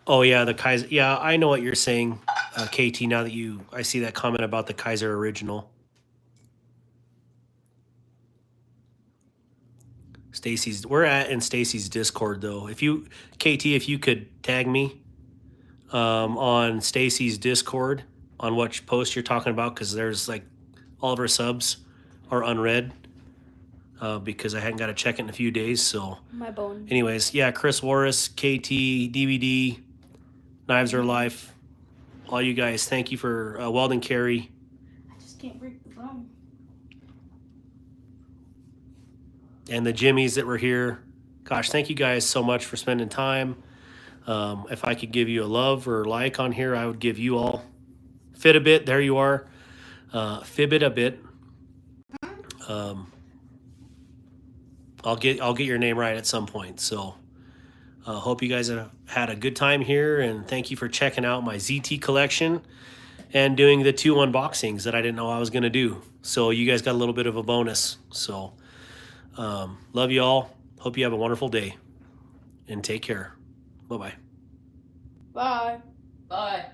Oh yeah, the Kaiser. Yeah, I know what you're saying, KT. Now that I see that comment about the Kaiser original. We're in Stacy's Discord though. KT, if you could tag me on Stacy's Discord on what post you're talking about, because there's like all of our subs are unread. Because I hadn't got to check it in a few days. So,
My bone.
anyways, yeah, Chris Warris, KT, DVD, Knives Are Life. all you guys. Thank you for Weldon Carey.
I just can't break the phone.
And the Jimmies that were here. Gosh, thank you guys so much for spending time. If I could give you a love or like on here, I would give you all Fit a Bit. There you are. Fibbit a Bit. I'll get your name right at some point. So hope you guys have had a good time here, and thank you for checking out my ZT collection and doing the 2 unboxings that I didn't know I was going to do. So you guys got a little bit of a bonus. So love you all. Hope you have a wonderful day, and take care. Bye-bye.
Bye.
Bye.